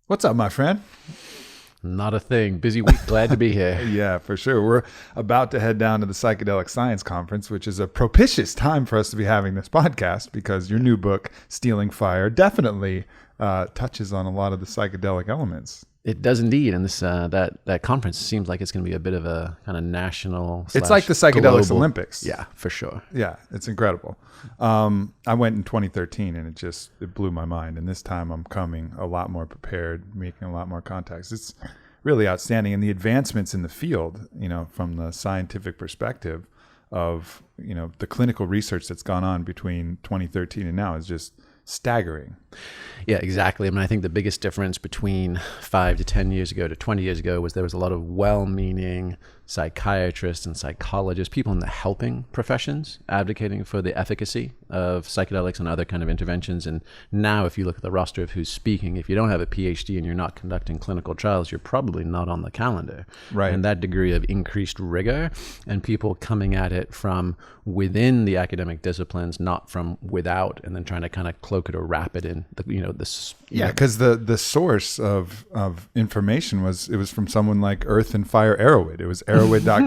What's up, my friend? Not a thing. Busy week. Glad to be here. Yeah, for sure. We're about to head down to the Psychedelic Science Conference, which is a propitious time for us to be having this podcast because your new book, Stealing Fire, definitely touches on a lot of the psychedelic elements. It does indeed, and this that conference seems like it's going to be a bit of a kind of national. It's like the Psychedelics Olympics. Yeah, for sure. Yeah, it's incredible. I went in 2013, and it blew my mind. And this time, I'm coming a lot more prepared, making a lot more contacts. It's really outstanding, and the advancements in the field, from the scientific perspective of the clinical research that's gone on between 2013 and now is just staggering. Yeah, exactly. I mean, I think the biggest difference between 5 to 10 years ago to 20 years ago was there was a lot of well-meaning psychiatrists and psychologists, people in the helping professions, advocating for the efficacy of psychedelics and other kind of interventions. And now, if you look at the roster of who's speaking, if you don't have a PhD and you're not conducting clinical trials, you're probably not on the calendar. Right. And that degree of increased rigor and people coming at it from within the academic disciplines, not from without, and then trying to kind of cloak it or wrap it in this. Yeah, because the source of information was from someone like Earth and Fire Arrowwood. It was Arrowwood.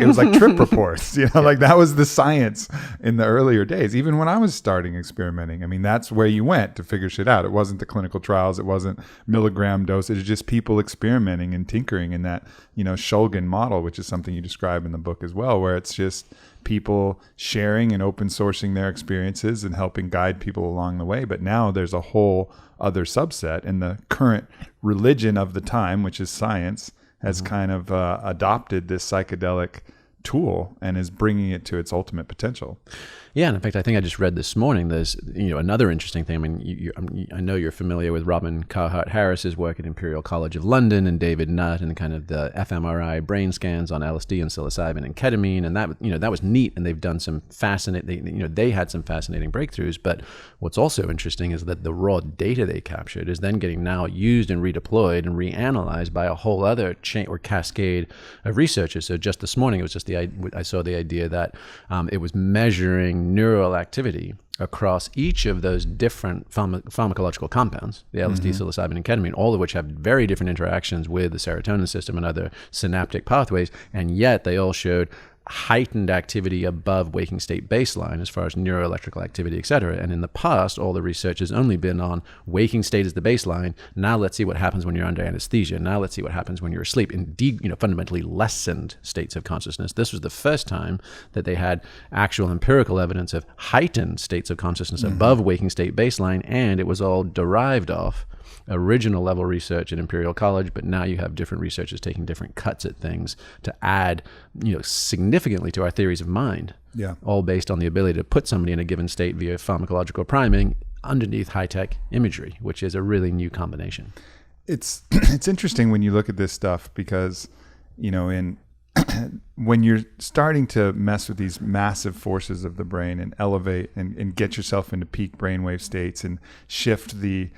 It was like trip reports. Like that was the science in the earlier days. Even when I was starting experimenting, I mean, that's where you went to figure shit out. It wasn't the clinical trials. It wasn't milligram dosage. It was just people experimenting and tinkering in that Shulgin model, which is something you describe in the book as well, where it's just people sharing and open sourcing their experiences and helping guide people along the way. But now there's a whole other subset, and the current religion of the time, which is science, has kind of adopted this psychedelic tool and is bringing it to its ultimate potential. Yeah, and in fact, I think I just read this morning, there's another interesting thing. I mean, I know you're familiar with Robin Carhart-Harris's work at Imperial College of London and David Nutt and kind of the fMRI brain scans on LSD and psilocybin and ketamine, and that was neat. And they've done some fascinating, they had some fascinating breakthroughs. But what's also interesting is that the raw data they captured is then getting now used and redeployed and reanalyzed by a whole other chain or cascade of researchers. So just this morning, it was just I saw the idea that it was measuring neural activity across each of those different pharmacological compounds, the LSD, psilocybin, and ketamine, all of which have very different interactions with the serotonin system and other synaptic pathways, and yet they all showed heightened activity above waking state baseline as far as neuroelectrical activity, et cetera. And in the past, all the research has only been on waking state as the baseline. Now let's see what happens when you're under anesthesia. Now let's see what happens when you're asleep. Indeed, fundamentally lessened states of consciousness. This was the first time that they had actual empirical evidence of heightened states of consciousness above waking state baseline, and it was all derived off original level research at Imperial College, but now you have different researchers taking different cuts at things to add, significantly to our theories of mind. Yeah. All based on the ability to put somebody in a given state via pharmacological priming underneath high-tech imagery, which is a really new combination. It's interesting when you look at this stuff because, when you're starting to mess with these massive forces of the brain and elevate and get yourself into peak brainwave states and shift the,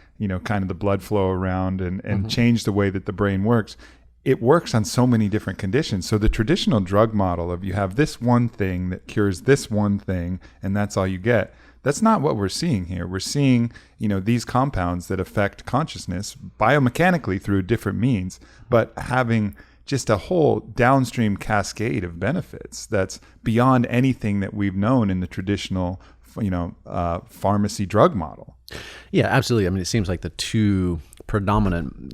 kind of the blood flow around and change the way that the brain works, it works on so many different conditions. So the traditional drug model of you have this one thing that cures this one thing and that's all you get, that's not what we're seeing here. We're seeing, these compounds that affect consciousness biomechanically through different means, but having just a whole downstream cascade of benefits that's beyond anything that we've known in the traditional, pharmacy drug model. Yeah, absolutely. I mean, it seems like the two predominant,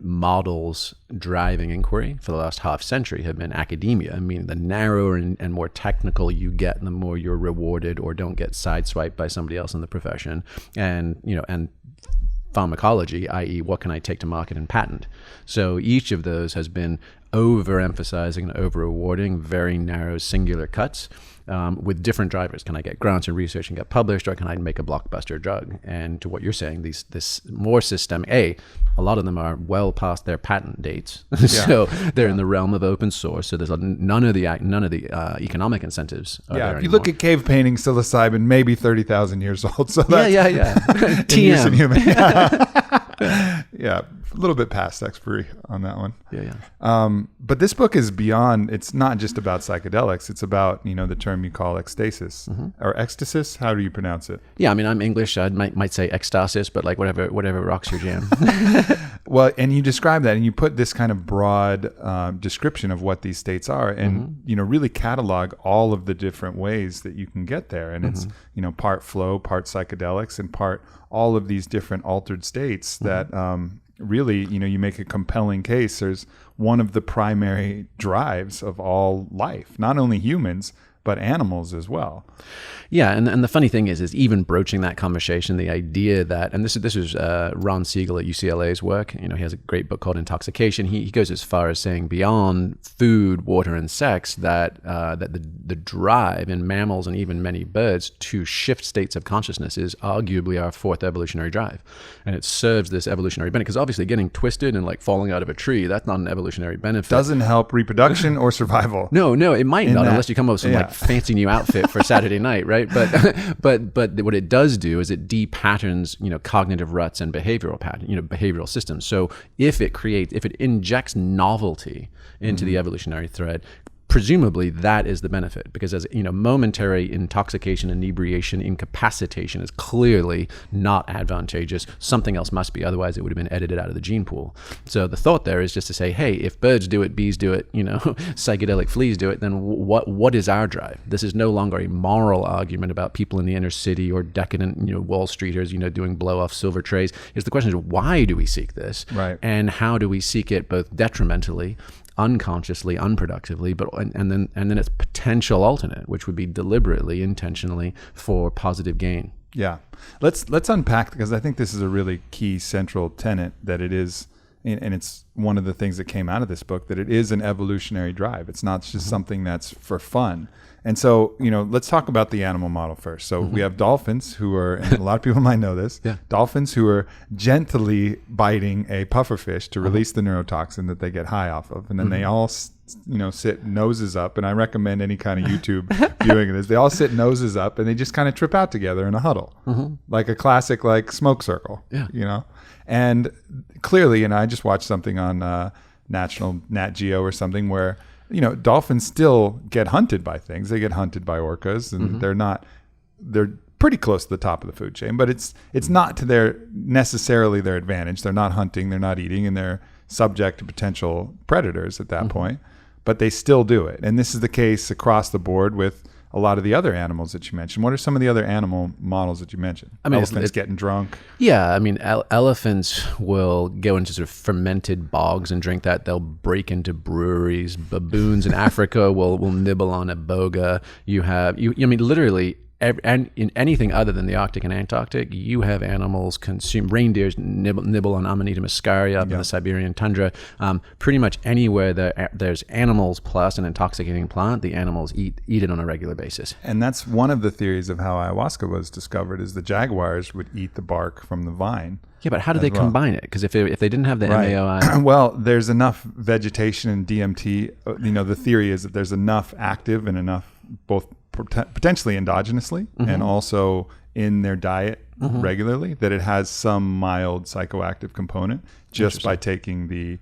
models driving inquiry for the last half century have been academia. I mean, the narrower and more technical you get, the more you're rewarded or don't get sideswiped by somebody else in the profession. And pharmacology, i.e. what can I take to market and patent? So each of those has been overemphasizing and over-rewarding very narrow singular cuts with different drivers. Can I get grants and research and get published, or can I make a blockbuster drug? And to what you're saying, this more systemic, a lot of them are well past their patent dates, so they're in the realm of open source. So there's none of the economic incentives. Are there if you anymore. look at cave painting psilocybin, maybe 30,000 years old. So that's TM. in human. Yeah, a little bit past expiry on that one. Yeah. But this book is beyond, it's not just about psychedelics. It's about, the term you call ecstasis or ecstasis. How do you pronounce it? Yeah, I mean, I'm English. I might say ecstasis, but like whatever rocks your jam. Well, and you describe that and you put this kind of broad description of what these states are and, really catalog all of the different ways that you can get there. And it's, part flow, part psychedelics, and part all of these different altered states that really, you make a compelling case. There's one of the primary drives of all life, not only humans, but animals as well. Yeah, and the funny thing is even broaching that conversation, the idea that, and this is Ron Siegel at UCLA's work. He has a great book called Intoxication. He goes as far as saying beyond food, water, and sex that the drive in mammals and even many birds to shift states of consciousness is arguably our fourth evolutionary drive, and it serves this evolutionary benefit. Because obviously, getting twisted and like falling out of a tree, that's not an evolutionary benefit. Doesn't help reproduction or survival. No, it might not, unless you come up with some like fancy new outfit for Saturday night, right? But what it does do is it de-patterns, cognitive ruts and behavioral systems. So if it injects novelty into the evolutionary thread, presumably that is the benefit, because as momentary intoxication, inebriation, incapacitation is clearly not advantageous. Something else must be, otherwise it would have been edited out of the gene pool. So the thought there is just to say, hey, if birds do it, bees do it, psychedelic fleas do it, then what is our drive? This is no longer a moral argument about people in the inner city or decadent, Wall Streeters, doing blow off silver trays. Is the question is, why do we seek this? Right. And how do we seek it both detrimentally, unconsciously, unproductively, but and then its potential alternate, which would be deliberately, intentionally for positive gain. Yeah, let's unpack, because I think this is a really key central tenet, that it is, and it's one of the things that came out of this book, that it is an evolutionary drive. It's not just something that's for fun. And so, let's talk about the animal model first. So we have dolphins who are, and a lot of people might know this, dolphins who are gently biting a pufferfish to release the neurotoxin that they get high off of. And then they all, sit noses up. And I recommend any kind of YouTube viewing of this. They all sit noses up and they just kind of trip out together in a huddle, like a classic, like smoke circle, And clearly, and I just watched something on Nat Geo or something where, dolphins still get hunted by things. They get hunted by orcas, and they're pretty close to the top of the food chain, but it's not to necessarily their advantage. They're not hunting, they're not eating, and they're subject to potential predators at that point, but they still do it. And this is the case across the board with a lot of the other animals that you mentioned. What are some of the other animal models that you mentioned? I mean, elephants getting drunk. Yeah, I mean, elephants will go into sort of fermented bogs and drink that. They'll break into breweries. Baboons in Africa will nibble on iboga. I mean, literally, and in anything other than the Arctic and Antarctic, you have animals consume. Reindeers nibble on Amanita muscaria up in the Siberian tundra. Pretty much anywhere there's animals plus an intoxicating plant, the animals eat it on a regular basis. And that's one of the theories of how ayahuasca was discovered, is the jaguars would eat the bark from the vine. Yeah, but how do they combine it? Because if they didn't have the MAOI... Well, there's enough vegetation and DMT. The theory is that there's enough active and enough both potentially endogenously and also in their diet regularly, that it has some mild psychoactive component just by taking the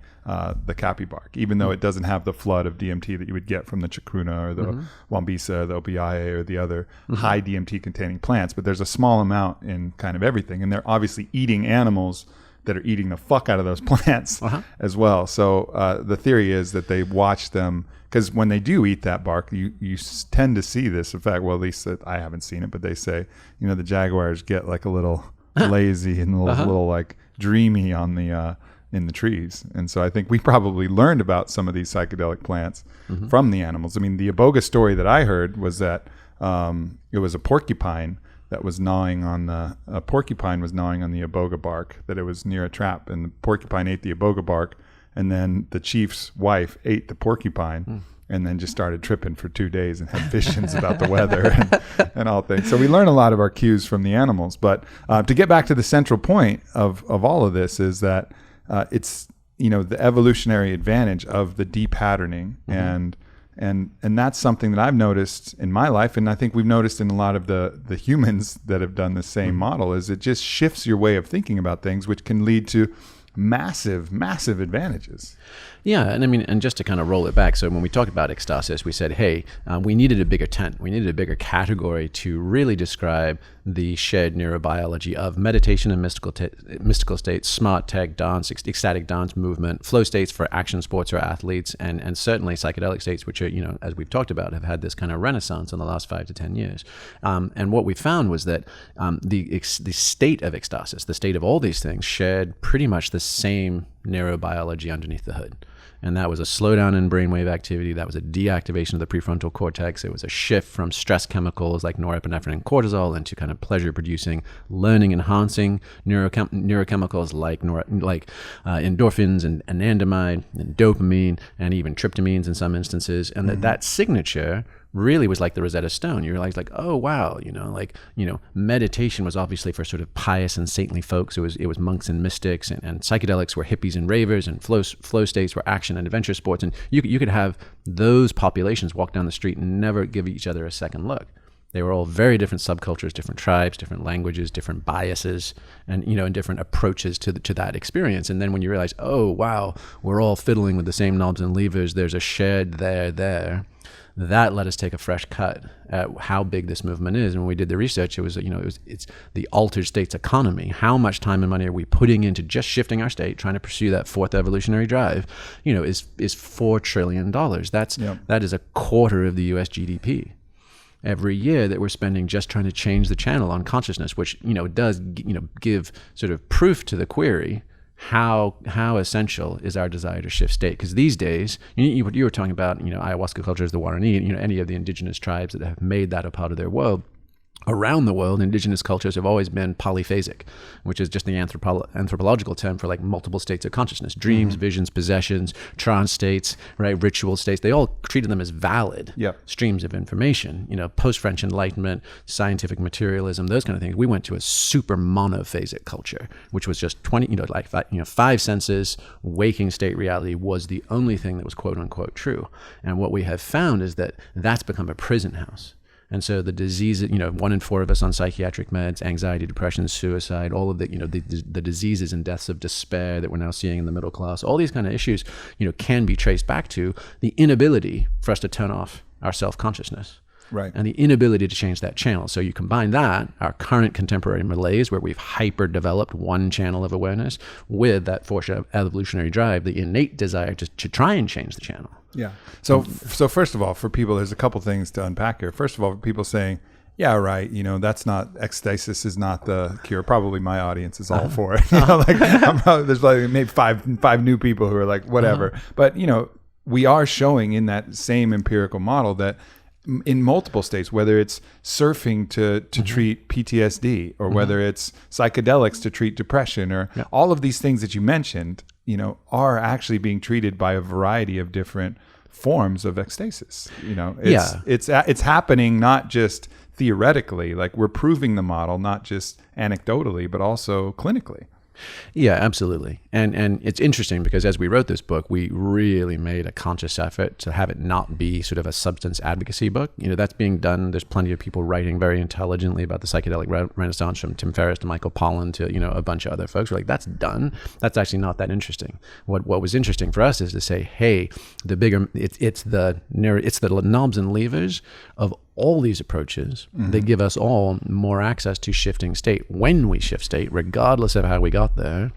capi bark, even though it doesn't have the flood of DMT that you would get from the chacruna or the wambisa, the opiaye, or the other high DMT containing plants. But there's a small amount in kind of everything, and they're obviously eating animals that are eating the fuck out of those plants as well. So the theory is that they watch them, because when they do eat that bark, you tend to see this effect. Well, at least I haven't seen it, but they say, the jaguars get like a little lazy and a little like dreamy on the in the trees. And so I think we probably learned about some of these psychedelic plants from the animals. I mean, the iboga story that I heard was that it was a porcupine that was gnawing on the iboga bark, that it was near a trap, and the porcupine ate the iboga bark, and then the chief's wife ate the porcupine and then just started tripping for 2 days and had visions about the weather and all things. So we learn a lot of our cues from the animals. But to get back to the central point of all of this is that it's, the evolutionary advantage of the depatterning and And that's something that I've noticed in my life, and I think we've noticed in a lot of the humans that have done the same model, is it just shifts your way of thinking about things, which can lead to massive advantages. Yeah, and I mean, and just to kind of roll it back, so when we talked about ecstasis, we said, hey, we needed a bigger tent. We needed a bigger category to really describe the shared neurobiology of meditation and mystical states, smart tech, dance, ecstatic dance movement, flow states for action sports or athletes, and certainly psychedelic states, which are, as we've talked about, have had this kind of renaissance in the last 5 to 10 years. And what we found was that the state of ecstasis, the state of all these things, shared pretty much the same neurobiology underneath the hood. And that was a slowdown in brainwave activity. That was a deactivation of the prefrontal cortex. It was a shift from stress chemicals like norepinephrine and cortisol into kind of pleasure-producing, learning-enhancing neurochemicals like endorphins and anandamide and dopamine and even tryptamines in some instances. And that signature really was like the Rosetta Stone. You realize, like, oh wow, meditation was obviously for sort of pious and saintly folks. It was monks and mystics, and psychedelics were hippies and ravers, and flow states were action and adventure sports. And you could have those populations walk down the street and never give each other a second look. They were all very different subcultures, different tribes, different languages, different biases, and and different approaches to that experience. And then when you realize, oh wow, we're all fiddling with the same knobs and levers. There's a shared there. That let us take a fresh cut at how big this movement is. And when we did the research, it's the altered states economy. How much time and money are we putting into just shifting our state, trying to pursue that fourth evolutionary drive? Is $4 trillion. That is a quarter of the U.S. GDP every year that we're spending just trying to change the channel on consciousness, which does give sort of proof to the query. How essential is our desire to shift state? Because these days, you were talking about, ayahuasca cultures, the Guarani, any of the indigenous tribes that have made that a part of their world. Around the world, indigenous cultures have always been polyphasic, which is just the anthropological term for like multiple states of consciousness: dreams, visions, possessions, trance states, right? Ritual states. They all treated them as valid streams of information. Post-French Enlightenment, scientific materialism, those kind of things. We went to a super monophasic culture, which was just 5 senses, waking state reality was the only thing that was quote unquote true. And what we have found is that that's become a prison house. And so the diseases, 1 in 4 of us on psychiatric meds, anxiety, depression, suicide, all of the, the diseases and deaths of despair that we're now seeing in the middle class, all these kind of issues, can be traced back to the inability for us to turn off our self-consciousness. Right. And the inability to change that channel. So you combine that, our current contemporary malaise, where we've hyper-developed one channel of awareness, with that fourth evolutionary drive, the innate desire to try and change the channel. Yeah. So first of all, for people, there's a couple things to unpack here. First of all, for people saying, yeah, right, that's not, ecstasis is not the cure. Probably my audience is all for it. There's like maybe five new people who are like, whatever. But, we are showing in that same empirical model that in multiple states, whether it's surfing to treat PTSD, or whether it's psychedelics to treat depression, or all of these things that you mentioned, are actually being treated by a variety of different forms of ecstasis. It's happening not just theoretically, like we're proving the model, not just anecdotally, but also clinically. Yeah, absolutely. And it's interesting because as we wrote this book, we really made a conscious effort to have it not be sort of a substance advocacy book. That's being done. There's plenty of people writing very intelligently about the psychedelic renaissance, from Tim Ferriss to Michael Pollan to, a bunch of other folks. We're like, that's done. That's actually not that interesting. What was interesting for us is to say, hey, the bigger, it's the knobs and levers of all these approaches. They give us all more access to shifting state. When we shift state, regardless of how we got there,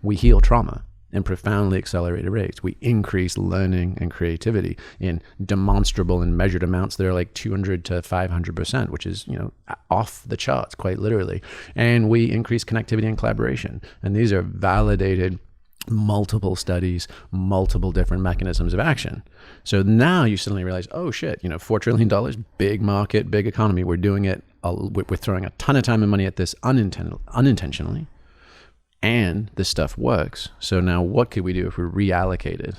we heal trauma in profoundly accelerated rates. We increase learning and creativity in demonstrable and measured amounts. They're like 200 to 500%, which is, off the charts, quite literally. And we increase connectivity and collaboration. And these are validated, multiple studies, multiple different mechanisms of action. So now you suddenly realize, oh shit, $4 trillion, big market, big economy. We're doing it. We're throwing a ton of time and money at this unintentionally. And this stuff works. So now what could we do if we reallocated,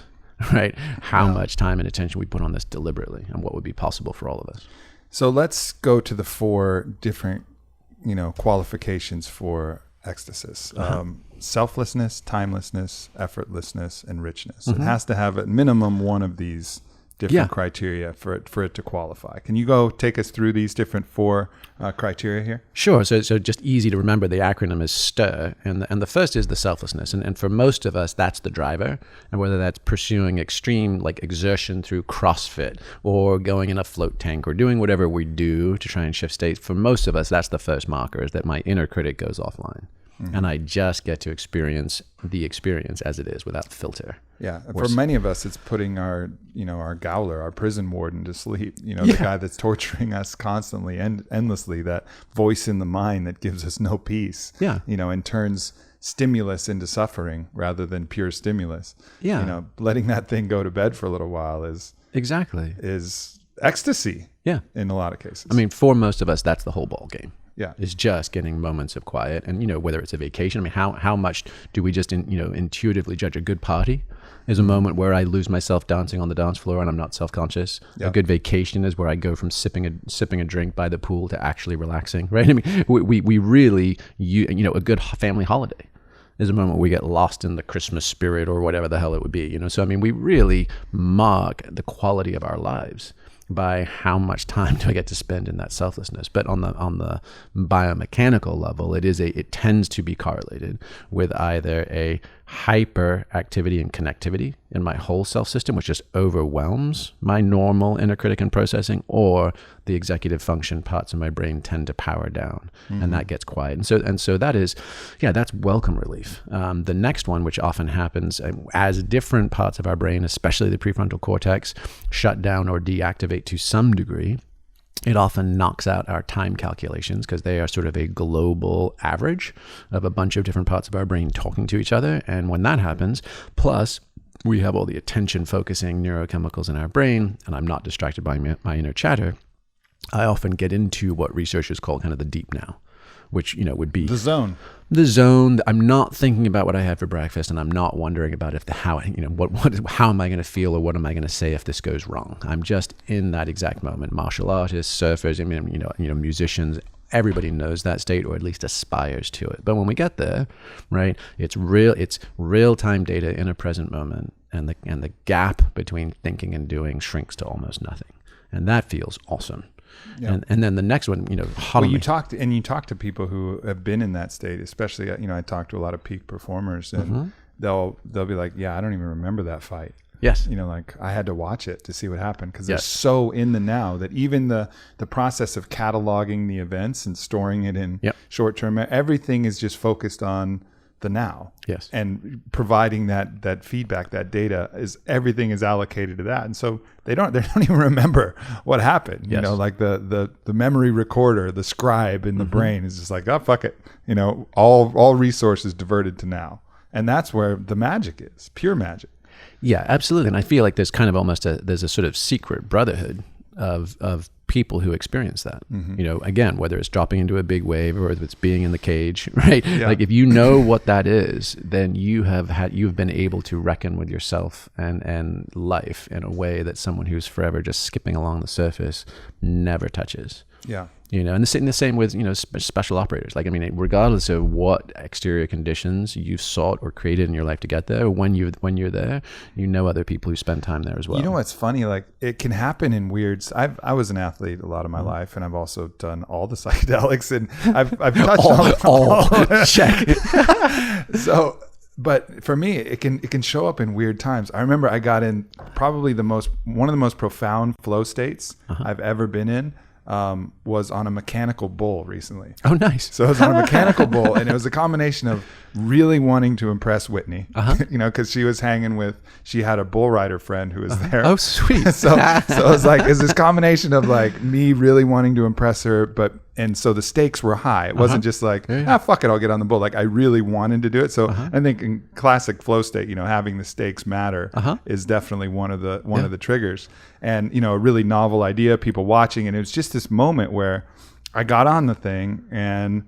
right? How much time and attention we put on this deliberately, and what would be possible for all of us? So let's go to the 4 different, qualifications for ecstasis. Selflessness, timelessness, effortlessness, and richness. It has to have at minimum one of these different criteria for it to qualify. Can you go take us through these different 4 criteria here? Sure. So just easy to remember, the acronym is STIR, and the first is the selflessness, and for most of us that's the driver, and whether that's pursuing extreme like exertion through CrossFit or going in a float tank or doing whatever we do to try and shift states, for most of us that's the first marker, is that my inner critic goes offline. And I just get to experience the experience as it is without filter. Yeah. For many of us, it's putting our Gowler, our prison warden, to sleep. The guy that's torturing us constantly and endlessly, that voice in the mind that gives us no peace. Yeah. And turns stimulus into suffering rather than pure stimulus. Yeah. Letting that thing go to bed for a little while is ecstasy. Yeah. In a lot of cases. I mean, for most of us, that's the whole ball game. Yeah. Is just getting moments of quiet. And, whether it's a vacation, I mean, how much do we just, intuitively judge a good party is a moment where I lose myself dancing on the dance floor and I'm not self-conscious. Yeah. A good vacation is where I go from sipping a drink by the pool to actually relaxing, right? I mean, we really, a good family holiday is a moment where we get lost in the Christmas spirit or whatever the hell it would be, So, I mean, we really mark the quality of our lives by how much time do I get to spend in that selflessness. But on the biomechanical level, it tends to be correlated with either a hyper activity and connectivity in my whole self system, which just overwhelms my normal inner critic and processing, or the executive function parts of my brain tend to power down, and that gets quiet. And so that is, that's welcome relief. The next one, which often happens as different parts of our brain, especially the prefrontal cortex, shut down or deactivate to some degree, it often knocks out our time calculations, because they are sort of a global average of a bunch of different parts of our brain talking to each other. And when that happens, plus we have all the attention focusing neurochemicals in our brain, and I'm not distracted by my inner chatter, I often get into what researchers call kind of the deep now, which, would be the zone. The zone. I'm not thinking about what I had for breakfast, and I'm not wondering about how am I going to feel or what am I going to say if this goes wrong. I'm just in that exact moment. Martial artists, surfers, musicians, everybody knows that state, or at least aspires to it. But when we get there, right, it's real-time data in a present moment, and the gap between thinking and doing shrinks to almost nothing, and that feels awesome. Yeah. And then the next one, you talk to people who have been in that state, especially, I talk to a lot of peak performers, and they'll be like, yeah, I don't even remember that fight. Yes. Like I had to watch it to see what happened, because they're so in the now that even the process of cataloging the events and storing it in short-term, everything is just focused on the now. Yes. And providing that feedback, that data, everything is allocated to that. And so they don't even remember what happened. Yes. Like the memory recorder, the scribe in the brain is just like, oh, fuck it. All resources diverted to now. And that's where the magic is, pure magic. Yeah, absolutely. And I feel like there's kind of almost there's a sort of secret brotherhood of people who experience that. Again, whether it's dropping into a big wave or if it's being in the cage, right? Yeah. Like if you know what that is, then you've been able to reckon with yourself and life in a way that someone who's forever just skipping along the surface never touches. Yeah. And the same with, special operators. Like, I mean, regardless of what exterior conditions you sought or created in your life to get there, when you're there, other people who spend time there as well. What's funny? Like, it can happen in weird. I was an athlete a lot of my life, and I've also done all the psychedelics, and I've touched all check. So, but for me, it can show up in weird times. I remember I got in probably one of the most profound flow states I've ever been in. Was on a mechanical bull recently. Oh, nice. So I was on a mechanical bull, and it was a combination of really wanting to impress Whitney, because she had a bull rider friend who was there. Oh, sweet. so it was like, it's this combination of like me really wanting to impress her, and so the stakes were high. It wasn't just like, fuck it, I'll get on the bull. Like I really wanted to do it. So I think in classic flow state, having the stakes matter is definitely one of the triggers. And, a really novel idea, people watching. And it was just this moment where I got on the thing, and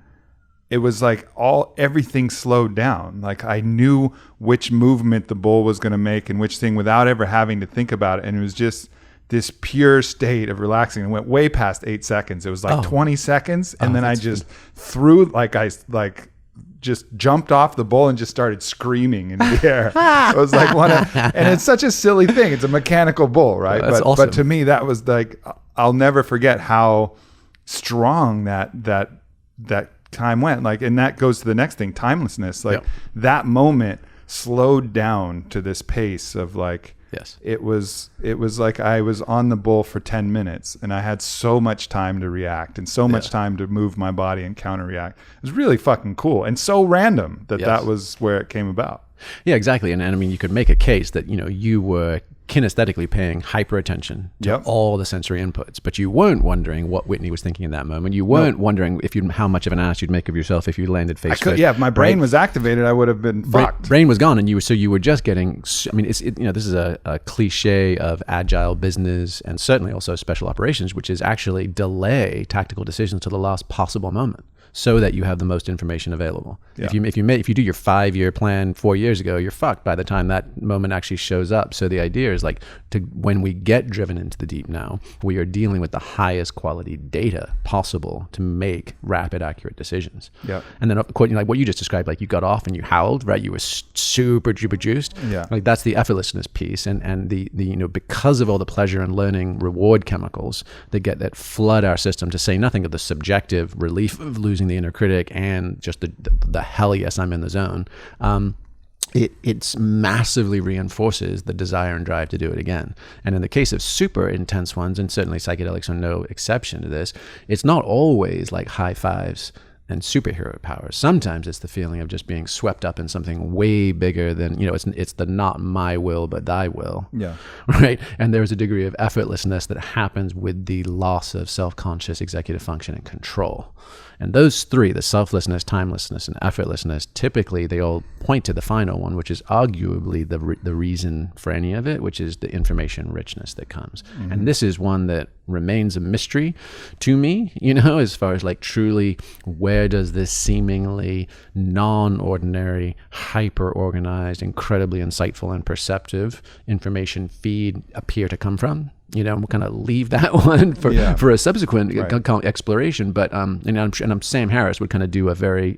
it was like everything slowed down. Like I knew which movement the bull was going to make and which thing without ever having to think about it. And it was just this pure state of relaxing. It went way past 8 seconds. It was like 20 seconds. And then I just threw, just jumped off the bowl and just started screaming in the air. It was like and it's such a silly thing. It's a mechanical bull, right? That's awesome. But to me, that was like, I'll never forget how strong that time went. Like, and that goes to the next thing, timelessness. Like that moment slowed down to this pace of like, yes, it was like I was on the bull for 10 minutes and I had so much time to react and so much time to move my body and counter react. It was really fucking cool and so random that was where it came about. Yeah, exactly. And I mean, you could make a case that, you were kinesthetically paying hyper attention to all the sensory inputs, but you weren't wondering what Whitney was thinking in that moment. You weren't wondering how much of an ass you'd make of yourself if you landed face first. Yeah, if my brain was activated, I would have been fucked. Brain was gone, and you were just getting. I mean, this is a cliche of agile business and certainly also special operations, which is actually delay tactical decisions to the last possible moment, so that you have the most information available. Yeah. If you do your 5-year plan 4 years ago, you're fucked by the time that moment actually shows up. So the idea is like, when we get driven into the deep now, we are dealing with the highest quality data possible to make rapid, accurate decisions. Yeah. And then like what you just described, like you got off and you howled, right? You were super duper juiced. Yeah. Like that's the effortlessness piece, and the because of all the pleasure and learning reward chemicals that flood our system, to say nothing of the subjective relief of losing the inner critic and just the hell yes, I'm in the zone. It massively reinforces the desire and drive to do it again. And in the case of super intense ones, and certainly psychedelics are no exception to this, it's not always like high fives and superhero powers. Sometimes it's the feeling of just being swept up in something way bigger than, it's the not my will, but thy will. Yeah. Right. And there's a degree of effortlessness that happens with the loss of self-conscious executive function and control. And those three, the selflessness, timelessness, and effortlessness, typically they all point to the final one, which is arguably the reason for any of it, which is the information richness that comes. Mm-hmm. And this is one that remains a mystery to me, as far as like truly, where does this seemingly non-ordinary, hyper-organized, incredibly insightful and perceptive information feed appear to come from? We'll kind of leave that one for a subsequent exploration. But and Sam Harris would kind of do a very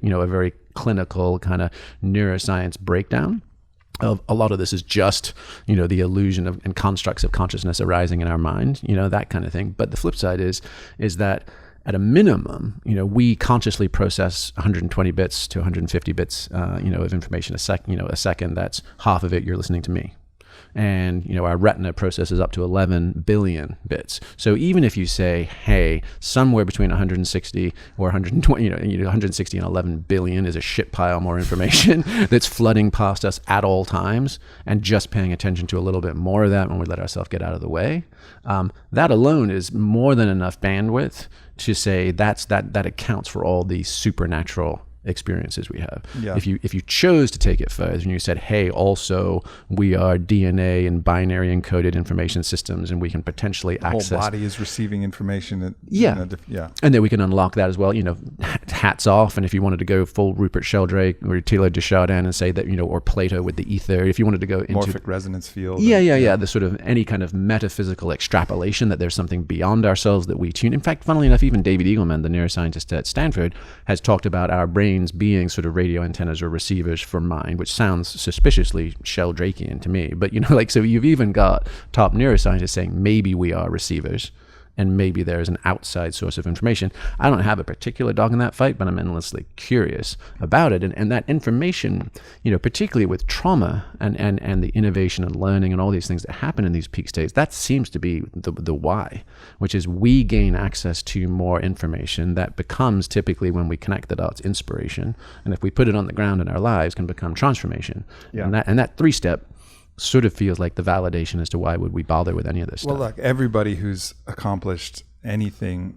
clinical kind of neuroscience breakdown of a lot of this is just the illusion of and constructs of consciousness arising in our mind, that kind of thing. But the flip side is that at a minimum, we consciously process 120 bits to 150 bits, of information a second. That's half of it. You're listening to me. And our retina processes up to 11 billion bits. So even if you say, hey, somewhere between 160 or 120, 160 and 11 billion is a shit pile more information that's flooding past us at all times, and just paying attention to a little bit more of that when we let ourselves get out of the way, that alone is more than enough bandwidth to say that accounts for all the supernatural experiences we have. Yeah. If you chose to take it further and you said, hey, also we are DNA and binary encoded information systems, and we can potentially access. The whole body is receiving information. And then we can unlock that as well. Hats off. And if you wanted to go full Rupert Sheldrake or Teilhard de Chardin and say that, or Plato with the ether, if you wanted to go into morphic resonance field. The sort of any kind of metaphysical extrapolation that there's something beyond ourselves that we tune. In fact, funnily enough, even David Eagleman, the neuroscientist at Stanford, has talked about our brains being sort of radio antennas or receivers for mind, which sounds suspiciously Sheldrakean to me. But so you've even got top neuroscientists saying maybe we are receivers, and maybe there's an outside source of information. I don't have a particular dog in that fight, but I'm endlessly curious about it. And that information, particularly with trauma and the innovation and learning and all these things that happen in these peak states, that seems to be the why, which is we gain access to more information that becomes typically, when we connect the dots, inspiration. And if we put it on the ground in our lives, can become transformation. Yeah. And that 3-step sort of feels like the validation as to why would we bother with any of this stuff. Well, look, everybody who's accomplished anything,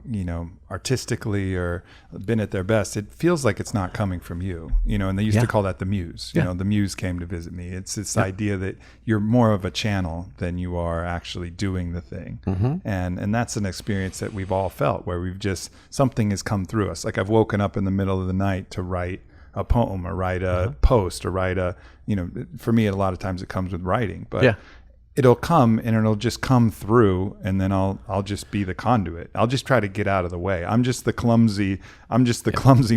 artistically or been at their best, it feels like it's not coming from you, and they used to call that the muse. The muse came to visit me. It's this idea that you're more of a channel than you are actually doing the thing. Mm-hmm. And that's an experience that we've all felt, where we've just, something has come through us. Like I've woken up in the middle of the night to write a poem or write a post or write a, for me, a lot of times it comes with writing, but it'll come and it'll just come through, and then I'll just be the conduit. I'll just try to get out of the way. I'm just the clumsy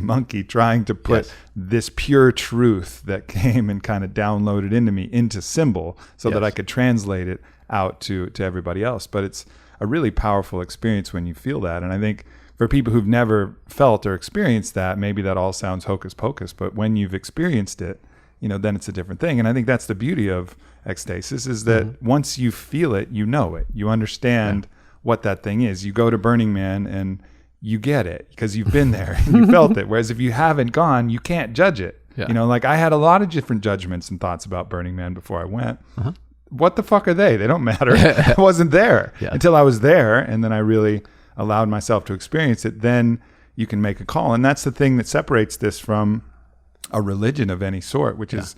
monkey trying to put this pure truth that came and kind of downloaded into me into symbol so that I could translate it out to everybody else. But it's a really powerful experience when you feel that. And I think for people who've never felt or experienced that, maybe that all sounds hocus pocus, but when you've experienced it, then it's a different thing. And I think that's the beauty of ecstasis, is that once you feel it, you know it. You understand what that thing is. You go to Burning Man and you get it because you've been there and you felt it. Whereas if you haven't gone, you can't judge it. Yeah. Like I had a lot of different judgments and thoughts about Burning Man before I went. What the fuck are they? They don't matter. I wasn't there until I was there. And then I really allowed myself to experience it. Then you can make a call. And that's the thing that separates this from a religion of any sort, which is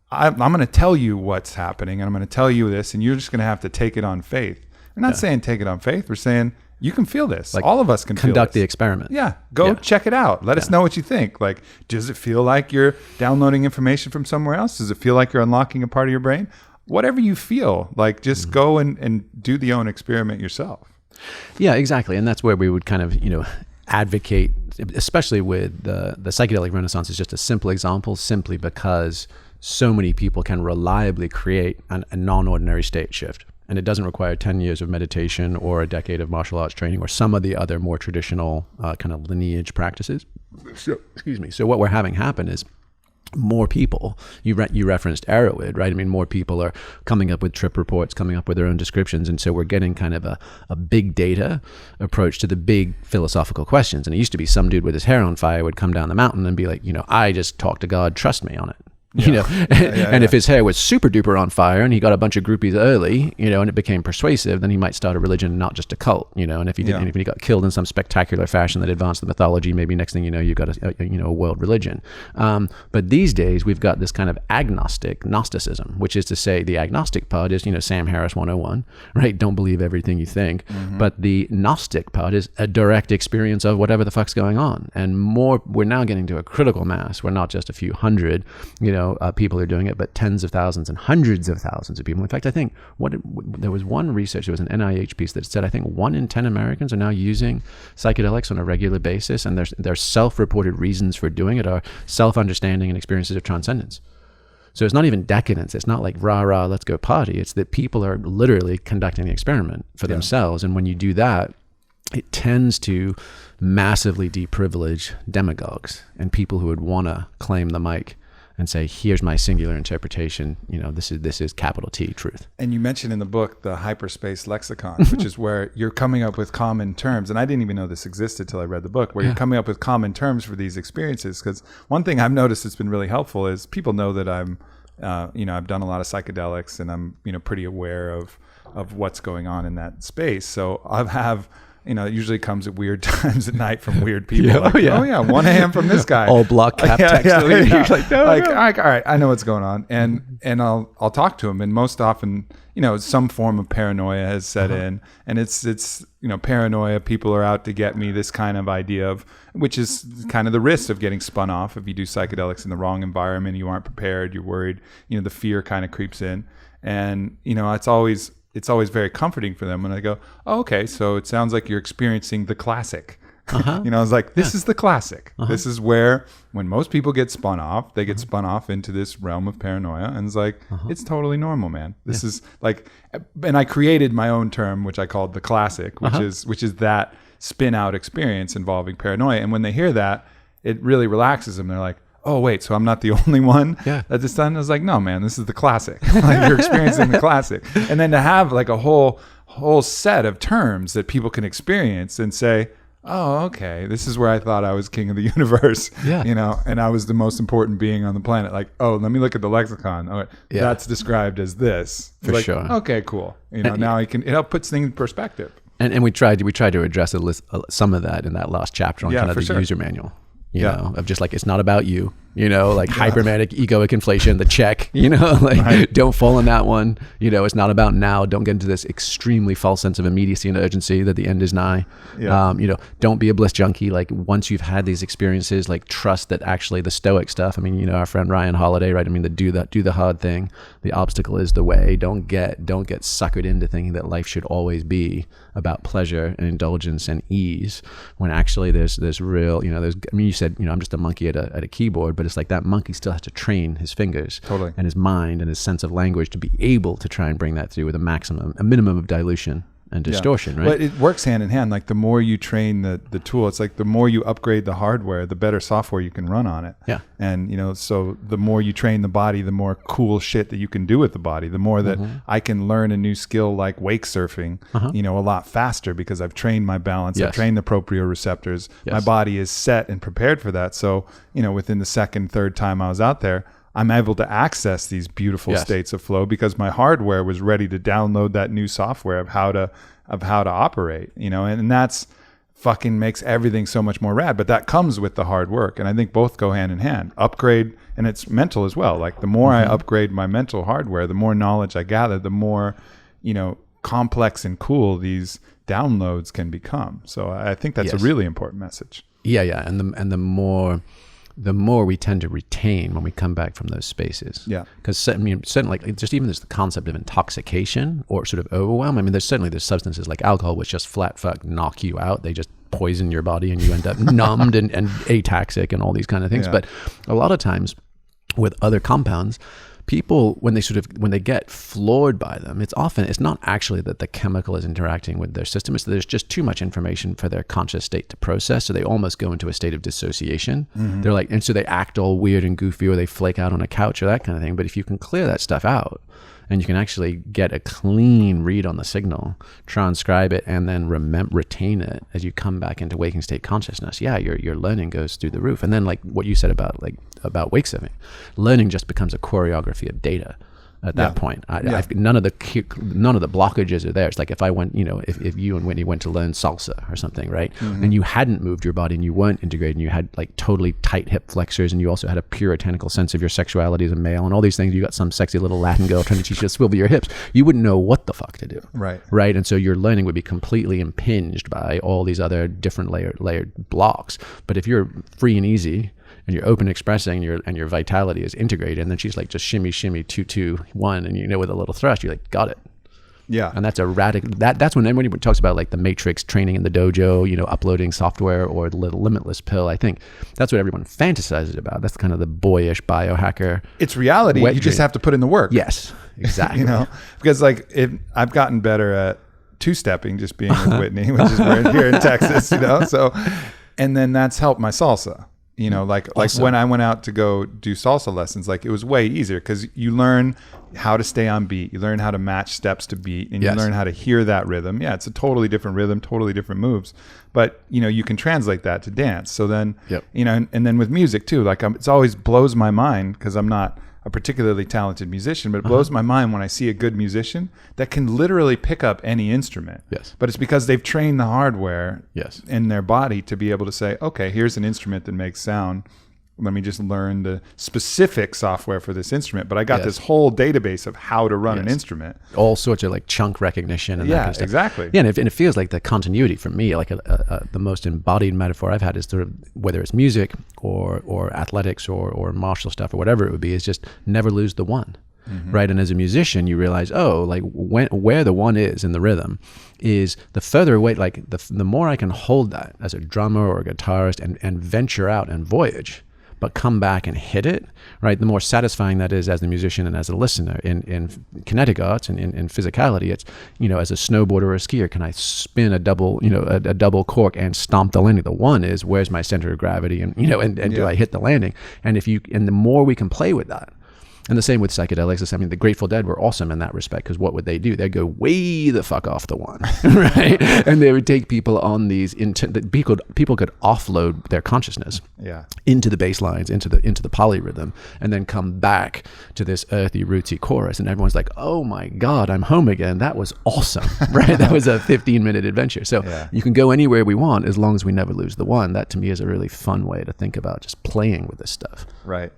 I'm going to tell you what's happening and I'm going to tell you this, and you're just going to have to take it on faith. We're not saying take it on faith. We're saying you can feel this. Like all of us can conduct the experiment. Yeah. Go check it out. Let us know what you think. Like, does it feel like you're downloading information from somewhere else? Does it feel like you're unlocking a part of your brain? Whatever you feel, like just go and do the own experiment yourself. Yeah, exactly. And that's where we would kind of, advocate, especially with the psychedelic renaissance is just a simple example, simply because so many people can reliably create a non-ordinary state shift. And it doesn't require 10 years of meditation or a decade of martial arts training or some of the other more traditional kind of lineage practices. So, excuse me. So what we're having happen is more people, you referenced Arrowhead, right? I mean, more people are coming up with trip reports, coming up with their own descriptions. And so we're getting kind of a big data approach to the big philosophical questions. And it used to be some dude with his hair on fire would come down the mountain and be like, I just talked to God, trust me on it. And if his hair was super duper on fire and he got a bunch of groupies early, and it became persuasive, then he might start a religion, not just a cult, and if he didn't, if he got killed in some spectacular fashion that advanced the mythology, maybe next thing you know, you've got a world religion. But these days we've got this kind of agnostic Gnosticism, which is to say the agnostic part is, Sam Harris 101, right? Don't believe everything you think. But the Gnostic part is a direct experience of whatever the fuck's going on. And we're now getting to a critical mass. We're not just a few hundred, people are doing it, but tens of thousands and hundreds of thousands of people. In fact, I think there was one research, there was an NIH piece that said, I think 1 in 10 Americans are now using psychedelics on a regular basis, and their self-reported reasons for doing it are self-understanding and experiences of transcendence. So it's not even decadence. It's not like rah, let's go party. It's that people are literally conducting the experiment for themselves. And when you do that, it tends to massively deprivilege demagogues and people who would want to claim the mic and say, here's my singular interpretation. This is capital T truth. And you mentioned in the book the hyperspace lexicon, which is where you're coming up with common terms. And I didn't even know this existed till I read the book, where you're coming up with common terms for these experiences. Because one thing I've noticed that's been really helpful is people know that I'm, I've done a lot of psychedelics and I'm, pretty aware of what's going on in that space. So I have, it usually comes at weird times at night from weird people. 1 a.m. from this guy. All block cap text. You're like, no. All right, I know what's going on. And I'll talk to him. And most often, some form of paranoia has set in. And it's paranoia. People are out to get me, this kind of idea of, which is kind of the risk of getting spun off. If you do psychedelics in the wrong environment, you aren't prepared, you're worried, the fear kind of creeps in. And, it's always very comforting for them when I go, oh, okay, so it sounds like you're experiencing the classic. I was like, this is the classic. This is where, when most people get spun off, they get spun off into this realm of paranoia. And it's like, it's totally normal, man. This is like, and I created my own term, which I called the classic, which is that spin out experience involving paranoia. And when they hear that, it really relaxes them. They're like, oh, wait, so I'm not the only one that it's done? I was like, no, man, this is the classic. Like, you're experiencing the classic. And then to have like a whole set of terms that people can experience and say, oh, okay, this is where I thought I was king of the universe, and I was the most important being on the planet. Like, oh, let me look at the lexicon. Oh, that's described as this. For sure. Okay, cool. Now it helps put things in perspective. And we tried to address some of that in that last chapter on kind of the user manual. Of just like, it's not about you. like hypermanic egoic inflation, the check, like don't fall in that one. It's not about now. Don't get into this extremely false sense of immediacy and urgency that the end is nigh. Don't be a bliss junkie. Like once you've had these experiences, like trust that actually the stoic stuff, our friend Ryan Holiday, right? do the hard thing. The obstacle is the way. Don't get suckered into thinking that life should always be about pleasure and indulgence and ease, when actually there's real, you said, I'm just a monkey at a keyboard, but it's like that monkey still has to train his fingers and his mind and his sense of language to be able to try and bring that through with a minimum of dilution and distortion, right? But it works hand in hand. Like the more you train the tool, it's like the more you upgrade the hardware, the better software you can run on it. Yeah. And, so the more you train the body, the more cool shit that you can do with the body, the more that I can learn a new skill like wake surfing, a lot faster because I've trained my balance, I've trained the proprioceptors. My body is set and prepared for that. So, within the second, third time I was out there, I'm able to access these beautiful states of flow because my hardware was ready to download that new software of how to operate, and that's fucking makes everything so much more rad. But that comes with the hard work. And I think both go hand in hand. Upgrade, and it's mental as well. Like the more I upgrade my mental hardware, the more knowledge I gather, the more, complex and cool these downloads can become. So I think that's a really important message. Yeah. And the more we tend to retain when we come back from those spaces. Yeah. Because certainly like just even there's the concept of intoxication or sort of overwhelm. There's substances like alcohol which just flat fuck knock you out. They just poison your body and you end up numbed and ataxic and all these kind of things. Yeah. But a lot of times with other compounds, people, when they get floored by them, it's not actually that the chemical is interacting with their system. It's that there's just too much information for their conscious state to process. So they almost go into a state of dissociation. They're like, and so they act all weird and goofy, or they flake out on a couch or that kind of thing. But if you can clear that stuff out, and you can actually get a clean read on the signal, transcribe it, and then retain it as you come back into waking state consciousness, your learning goes through the roof. And then like what you said about wake surfing, learning just becomes a choreography of data at that point. None of the blockages are there. It's like if I went, if you and Whitney went to learn salsa or something, right? And you hadn't moved your body and you weren't integrated and you had like totally tight hip flexors and you also had a puritanical sense of your sexuality as a male and all these things. You got some sexy little Latin girl trying to teach you to swivel your hips. You wouldn't know what the fuck to do. Right. And so your learning would be completely impinged by all these other different layered blocks. But if you're free and easy, and you're open expressing and your vitality is integrated, and then she's like just shimmy 2 2 1, and with a little thrust you're like got it. And that's a radical, that's when everybody talks about like the matrix training in the dojo, uploading software or the little limitless pill. I think that's what everyone fantasizes about. That's kind of the boyish biohacker. It's reality. You just have to put in the work. Yes, exactly. Because like I've gotten better at two-stepping just being with Whitney, which is we're here in Texas, so, and then that's helped my salsa. Like when I went out to go do salsa lessons, like it was way easier because you learn how to stay on beat, you learn how to match steps to beat, and you learn how to hear that rhythm. Yeah, it's a totally different rhythm, totally different moves, but you can translate that to dance. So then, and then with music too, like it's always blows my mind because I'm not a particularly talented musician, but it blows my mind when I see a good musician that can literally pick up any instrument. But it's because they've trained the hardware in their body to be able to say, okay, here's an instrument that makes sound. Let me just learn the specific software for this instrument. But I got this whole database of how to run an instrument. All sorts of like chunk recognition and that kind of stuff. Exactly. Yeah, and it feels like the continuity for me, like the most embodied metaphor I've had is sort of whether it's music or athletics or martial stuff or whatever it would be, is just never lose the one. Right. And as a musician, you realize, like where the one is in the rhythm is the further away, like the more I can hold that as a drummer or a guitarist and venture out and voyage, but come back and hit it, right? The more satisfying that is as a musician and as a listener. In kinetic arts and in physicality, it's, as a snowboarder or a skier, can I spin a double, a double cork and stomp the landing? The one is, where's my center of gravity? And, and do I hit the landing? And the more we can play with that, And the same with psychedelics. I mean, the Grateful Dead were awesome in that respect, because what would they do? They'd go way the fuck off the one, right? And they would take people on these, people could offload their consciousness into the bass lines, into the polyrhythm, and then come back to this earthy, rootsy chorus. And everyone's like, oh my God, I'm home again. That was awesome, right? That was a 15-minute adventure. So you can go anywhere we want as long as we never lose the one. That to me is a really fun way to think about just playing with this stuff. Right.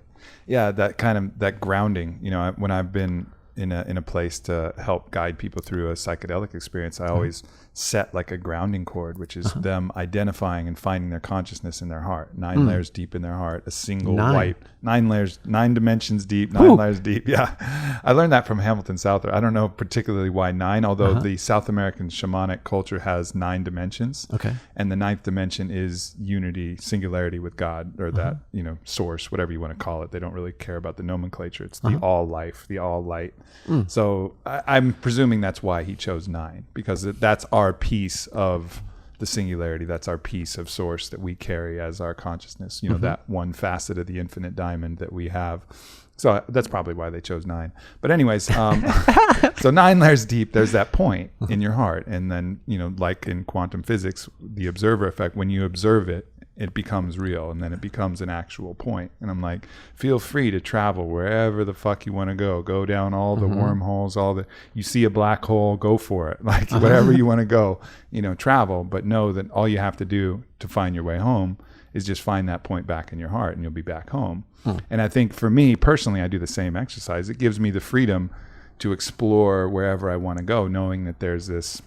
Yeah, that grounding, when I've been in a place to help guide people through a psychedelic experience, I always set like a grounding cord, which is them identifying and finding their consciousness in their heart, 9 layers deep in their heart, a single white, 9 layers, 9 dimensions deep, 9 layers deep. Yeah. I learned that from Hamilton Souther. I don't know particularly why 9, although the South American shamanic culture has 9 dimensions. Okay. And the 9th dimension is unity, singularity with God, or that, source, whatever you want to call it. They don't really care about the nomenclature. It's the all life, the all light. So I'm presuming that's why he chose 9, because that's our piece of the singularity. That's our piece of source that we carry as our consciousness, that one facet of the infinite diamond that we have. So that's probably why they chose 9. But anyways, so 9 layers deep, there's that point in your heart. And then, like in quantum physics, the observer effect, when you observe it, it becomes real, and then it becomes an actual point. And I'm like, feel free to travel wherever the fuck you want to go down all the wormholes, you see a black hole, go for it. Like whatever you want to go, travel, but know that all you have to do to find your way home is just find that point back in your heart, and you'll be back home. And I think for me personally, I do the same exercise. It gives me the freedom to explore wherever I want to go, knowing that there's this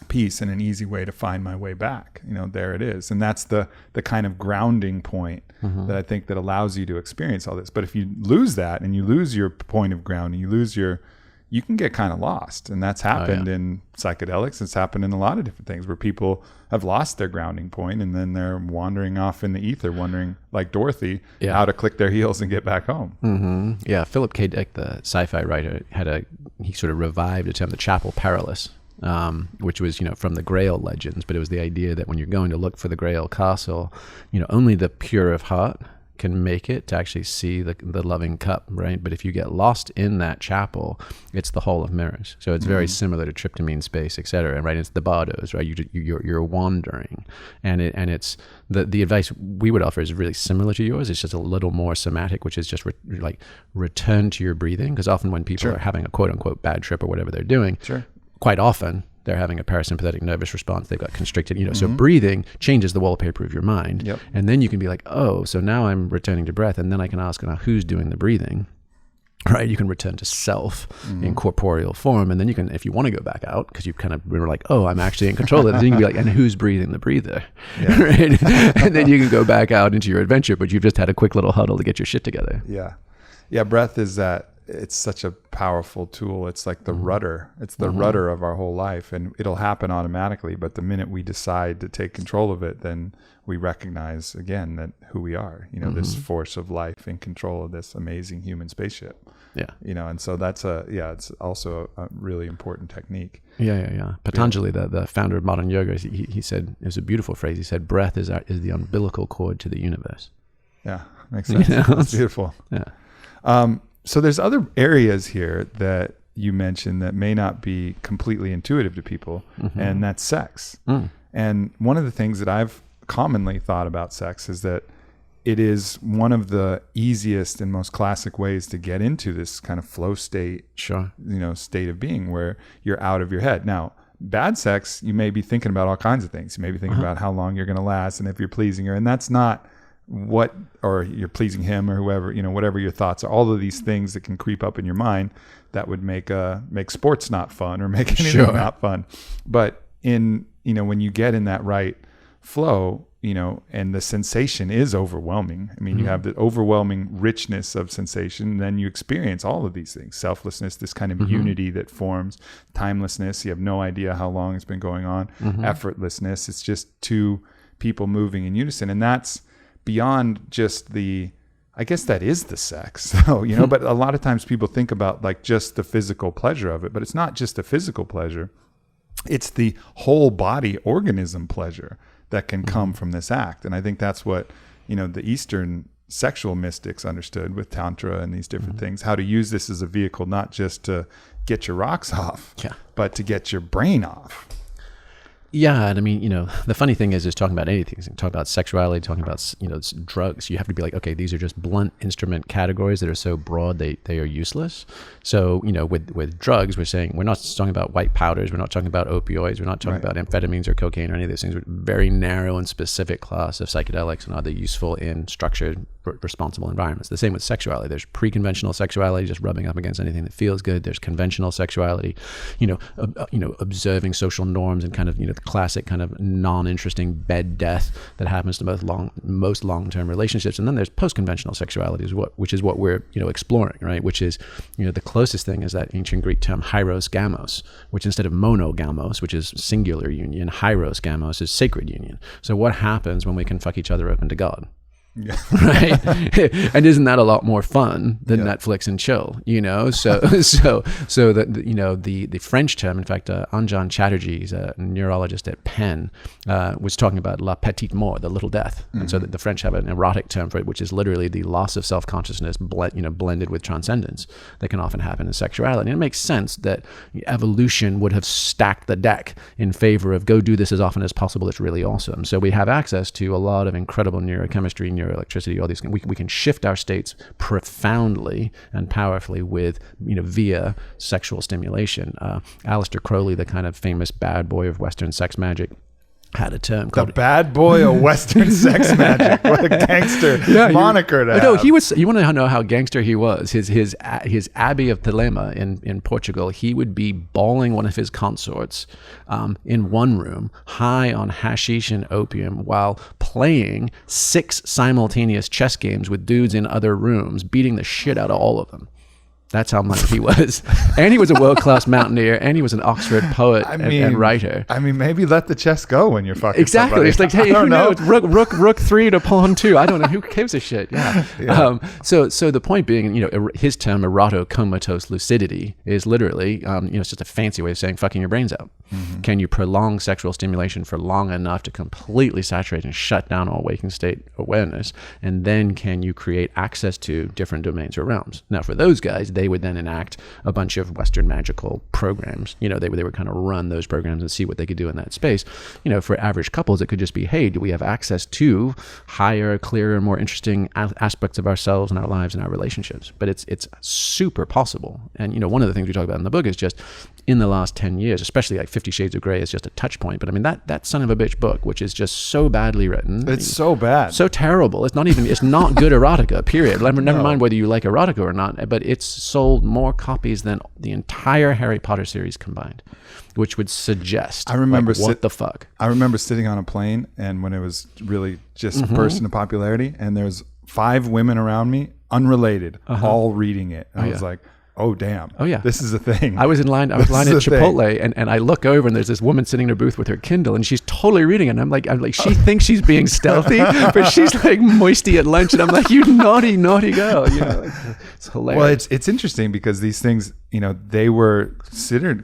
peace and an easy way to find my way back. There it is. And that's the kind of grounding point that I think that allows you to experience all this. But if you lose that, and you lose your point of grounding, you can get kind of lost. And that's happened in psychedelics. It's happened in a lot of different things where people have lost their grounding point, and then they're wandering off in the ether, wondering, like Dorothy, how to click their heels and get back home. Yeah. Philip K. Dick, the sci-fi writer, he sort of revived a term, the Chapel Perilous, which was, from the Grail legends, but it was the idea that when you're going to look for the Grail castle, only the pure of heart can make it to actually see the loving cup, right? But if you get lost in that chapel, it's the Hall of Mirrors. So it's very similar to tryptamine space, et cetera, right? It's the bardos, right? You're wandering, and it's the advice we would offer is really similar to yours. It's just a little more somatic, which is just return to your breathing, because often when people are having a quote unquote bad trip or whatever they're doing, quite often they're having a parasympathetic nervous response. They've got constricted, so breathing changes the wallpaper of your mind. And then you can be like, oh, so now I'm returning to breath. And then I can ask, now who's doing the breathing, right? You can return to self in corporeal form. And then you can, if you want to go back out, because you kind of were like, oh, I'm actually in control of this, you can be like, and who's breathing the breather? Right? And then you can go back out into your adventure, but you've just had a quick little huddle to get your shit together. Yeah. Breath is that. It's such a powerful tool. It's like the rudder. It's the rudder of our whole life, and it'll happen automatically. But the minute we decide to take control of it, then we recognize again that who we are, this force of life in control of this amazing human spaceship. And so that's it's also a really important technique. Patanjali, the founder of modern yoga, he said, it was a beautiful phrase. He said, breath is the umbilical cord to the universe. Yeah, makes sense. That's beautiful. So there's other areas here that you mentioned that may not be completely intuitive to people, and that's sex. And one of the things that I've commonly thought about sex is that it is one of the easiest and most classic ways to get into this kind of flow state, state of being where you're out of your head. Now, bad sex, you may be thinking about all kinds of things. You may be thinking about how long you're going to last and if you're pleasing her, and that's not or you're pleasing him or whoever, whatever your thoughts are, all of these things that can creep up in your mind that would make sports not fun or make anything not fun. But when you get in that right flow, and the sensation is overwhelming. I mean, you have the overwhelming richness of sensation, and then you experience all of these things, selflessness, this kind of unity that forms, timelessness. You have no idea how long it's been going on, effortlessness. It's just two people moving in unison. And that's beyond just I guess that is the sex. So, but a lot of times people think about like just the physical pleasure of it, but it's not just a physical pleasure. It's the whole body organism pleasure that can come from this act. And I think that's what, the Eastern sexual mystics understood with Tantra and these different things, how to use this as a vehicle, not just to get your rocks off, but to get your brain off. Yeah, and I mean, the funny thing is talking about anything. Talking about sexuality, talking about, drugs. You have to be like, okay, these are just blunt instrument categories that are so broad they are useless. So, with drugs, we're saying we're not talking about white powders, we're not talking about opioids, we're not talking about amphetamines or cocaine or any of these things. We're very narrow and specific class of psychedelics, and are they useful in structured, responsible environments? The same with sexuality. There's pre-conventional sexuality, just rubbing up against anything that feels good. There's conventional sexuality, observing social norms and kind of, the classic kind of non-interesting bed death that happens to most long-term relationships. And then there's post-conventional sexuality, which is what we're exploring, right? Which is the closest thing is that ancient Greek term hieros gamos, which instead of monogamos, which is singular union, hieros gamos is sacred union. So what happens when we can fuck each other open to God? Yeah. Right. And isn't that a lot more fun than Netflix and chill, so the French term, in fact, Anjan Chatterjee, he's a neurologist at Penn, was talking about la petite mort, the little death. And so the French have an erotic term for it, which is literally the loss of self-consciousness blended with transcendence that can often happen in sexuality. And it makes sense that evolution would have stacked the deck in favor of go do this as often as possible. It's really awesome. So we have access to a lot of incredible neurochemistry, electricity, all these things. We can shift our states profoundly and powerfully with, via sexual stimulation. Aleister Crowley, the kind of famous bad boy of Western sex magic, had a term called the bad boy of Western sex magic. What a gangster moniker to have. No, he was. You want to know how gangster he was? His abbey of Thelema in Portugal. He would be bawling one of his consorts in one room, high on hashish and opium, while playing 6 simultaneous chess games with dudes in other rooms, beating the shit out of all of them. That's how much he was. And he was a world-class mountaineer, and he was an Oxford poet and writer. I mean, maybe let the chess go when you're fucking Exactly. somebody. It's like, hey, who knows? Rook 3 to pawn 2. I don't know. Who gives a shit? Yeah. So the point being, his term erotocomatose lucidity is literally, it's just a fancy way of saying fucking your brains out. Mm-hmm. Can you prolong sexual stimulation for long enough to completely saturate and shut down all waking state awareness? And then can you create access to different domains or realms? Now, for those guys, they would then enact a bunch of Western magical programs. They would kind of run those programs and see what they could do in that space. For average couples, it could just be, hey, do we have access to higher, clearer, more interesting aspects of ourselves and our lives and our relationships? But it's super possible. And, one of the things we talk about in the book is just in the last 10 years, especially like 50 Shades of Grey is just a touch point. But I mean, that son of a bitch book, which is just so badly written. It's so bad. So terrible. It's not good erotica, period. Never mind whether you like erotica or not, but it's sold more copies than the entire Harry Potter series combined, which would suggest, what the fuck? I remember sitting on a plane, and when it was really just burst into popularity, and there was 5 women around me, unrelated, all reading it. And I was like, oh, damn. Oh, yeah. This is a thing. I was in line at Chipotle, and I look over, and there's this woman sitting in her booth with her Kindle, and she's totally reading it. And I'm like, she thinks she's being stealthy, but she's like moisty at lunch. And I'm like, you naughty, naughty girl. It's hilarious. Well, it's interesting because these things, they were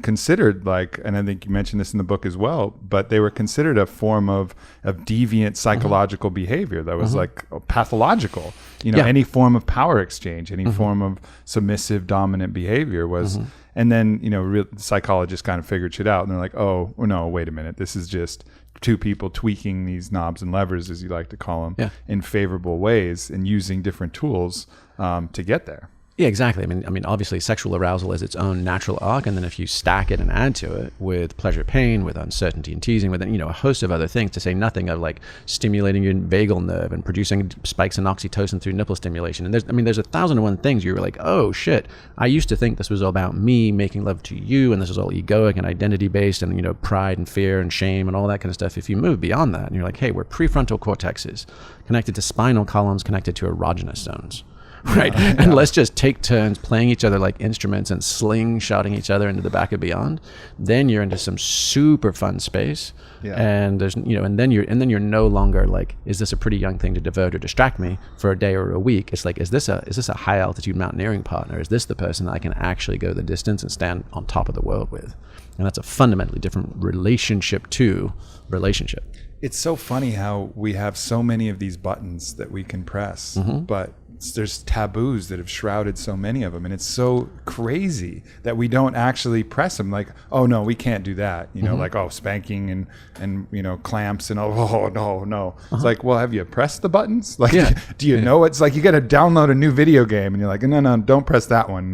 considered like, and I think you mentioned this in the book as well, but they were considered a form of deviant psychological behavior that was like pathological. Any form of power exchange, any form of submissive, dominant behavior was, and then, real psychologists kind of figured shit out, and they're like, oh, no, wait a minute. This is just 2 people tweaking these knobs and levers, as you like to call them, in favorable ways and using different tools to get there. Yeah, exactly. I mean, obviously, sexual arousal is its own natural arc, and then if you stack it and add to it with pleasure, pain, with uncertainty and teasing, with a host of other things, to say nothing of like stimulating your vagal nerve and producing spikes in oxytocin through nipple stimulation. And there's 1,001 things you're like, oh shit, I used to think this was all about me making love to you, and this is all egoic and identity based, and pride and fear and shame and all that kind of stuff. If you move beyond that, and you're like, hey, we're prefrontal cortexes connected to spinal columns, connected to erogenous zones. right? And let's just take turns playing each other like instruments and slingshotting each other into the back of beyond. Then you're into some super fun space. Yeah. And there's, and then you're no longer like, is this a pretty young thing to divert or distract me for a day or a week? It's like, is this a high altitude mountaineering partner? Is this the person that I can actually go the distance and stand on top of the world with? And that's a fundamentally different relationship to relationship. It's so funny how we have so many of these buttons that we can press, but there's taboos that have shrouded so many of them, and it's so crazy that we don't actually press them. Like, oh no, we can't do that. Like, oh, spanking and clamps and no. It's like, well, have you pressed the buttons? Like, do you know? It's like you got to download a new video game, and you're like, no, don't press that one.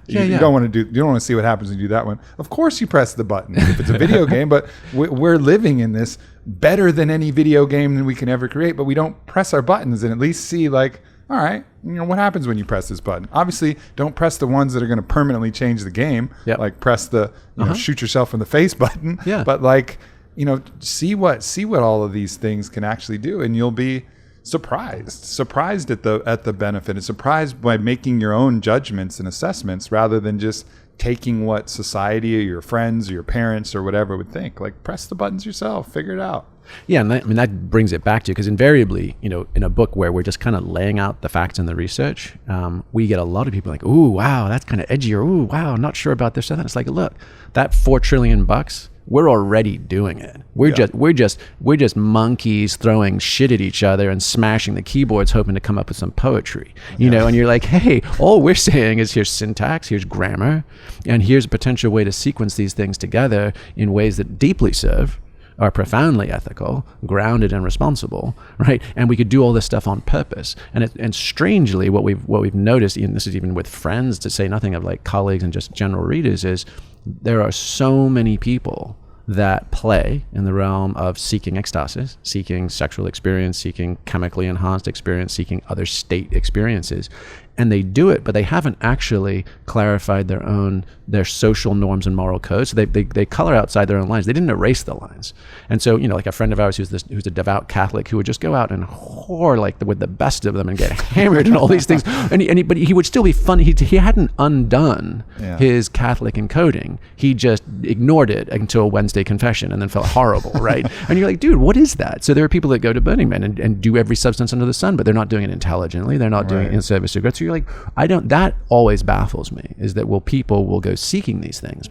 You don't want to see what happens when you do that one. Of course, you press the button if it's a video game, but we're living in this better than any video game that we can ever create, but we don't press our buttons and at least see like, all right, what happens when you press this button? Obviously, don't press the ones that are going to permanently change the game. Yep. Like press the shoot yourself in the face button. Yeah. But like, see what all of these things can actually do, and you'll be surprised at the benefit, and surprised by making your own judgments and assessments rather than just taking what society or your friends or your parents or whatever would think. Like, press the buttons yourself, figure it out. Yeah, and that brings it back to, because invariably, in a book where we're just kind of laying out the facts and the research, we get a lot of people like, ooh, wow, that's kind of edgy, or ooh, wow, not sure about this. And it's like, look, that $4 trillion, we're already doing it. We're just monkeys throwing shit at each other and smashing the keyboards, hoping to come up with some poetry. And you're like, hey, all we're saying is here's syntax, here's grammar, and here's a potential way to sequence these things together in ways that deeply serve, are profoundly ethical, grounded and responsible, right? And we could do all this stuff on purpose. And strangely, what we've noticed, and this is even with friends, to say nothing of like colleagues and just general readers, is there are so many people that play in the realm of seeking ecstasis, seeking sexual experience, seeking chemically enhanced experience, seeking other state experiences. And they do it, but they haven't actually clarified their social norms and moral codes. So they color outside their own lines. They didn't erase the lines. And so, like a friend of ours who's a devout Catholic who would just go out and whore with the best of them and get hammered and all these things. But he would still be fun. He hadn't undone his Catholic encoding. He just ignored it until Wednesday confession and then felt horrible, right? And you're like, dude, what is that? So there are people that go to Burning Man and do every substance under the sun, but they're not doing it intelligently. They're not doing it in service to God. So you're like, that always baffles me, is that people will go seeking these things,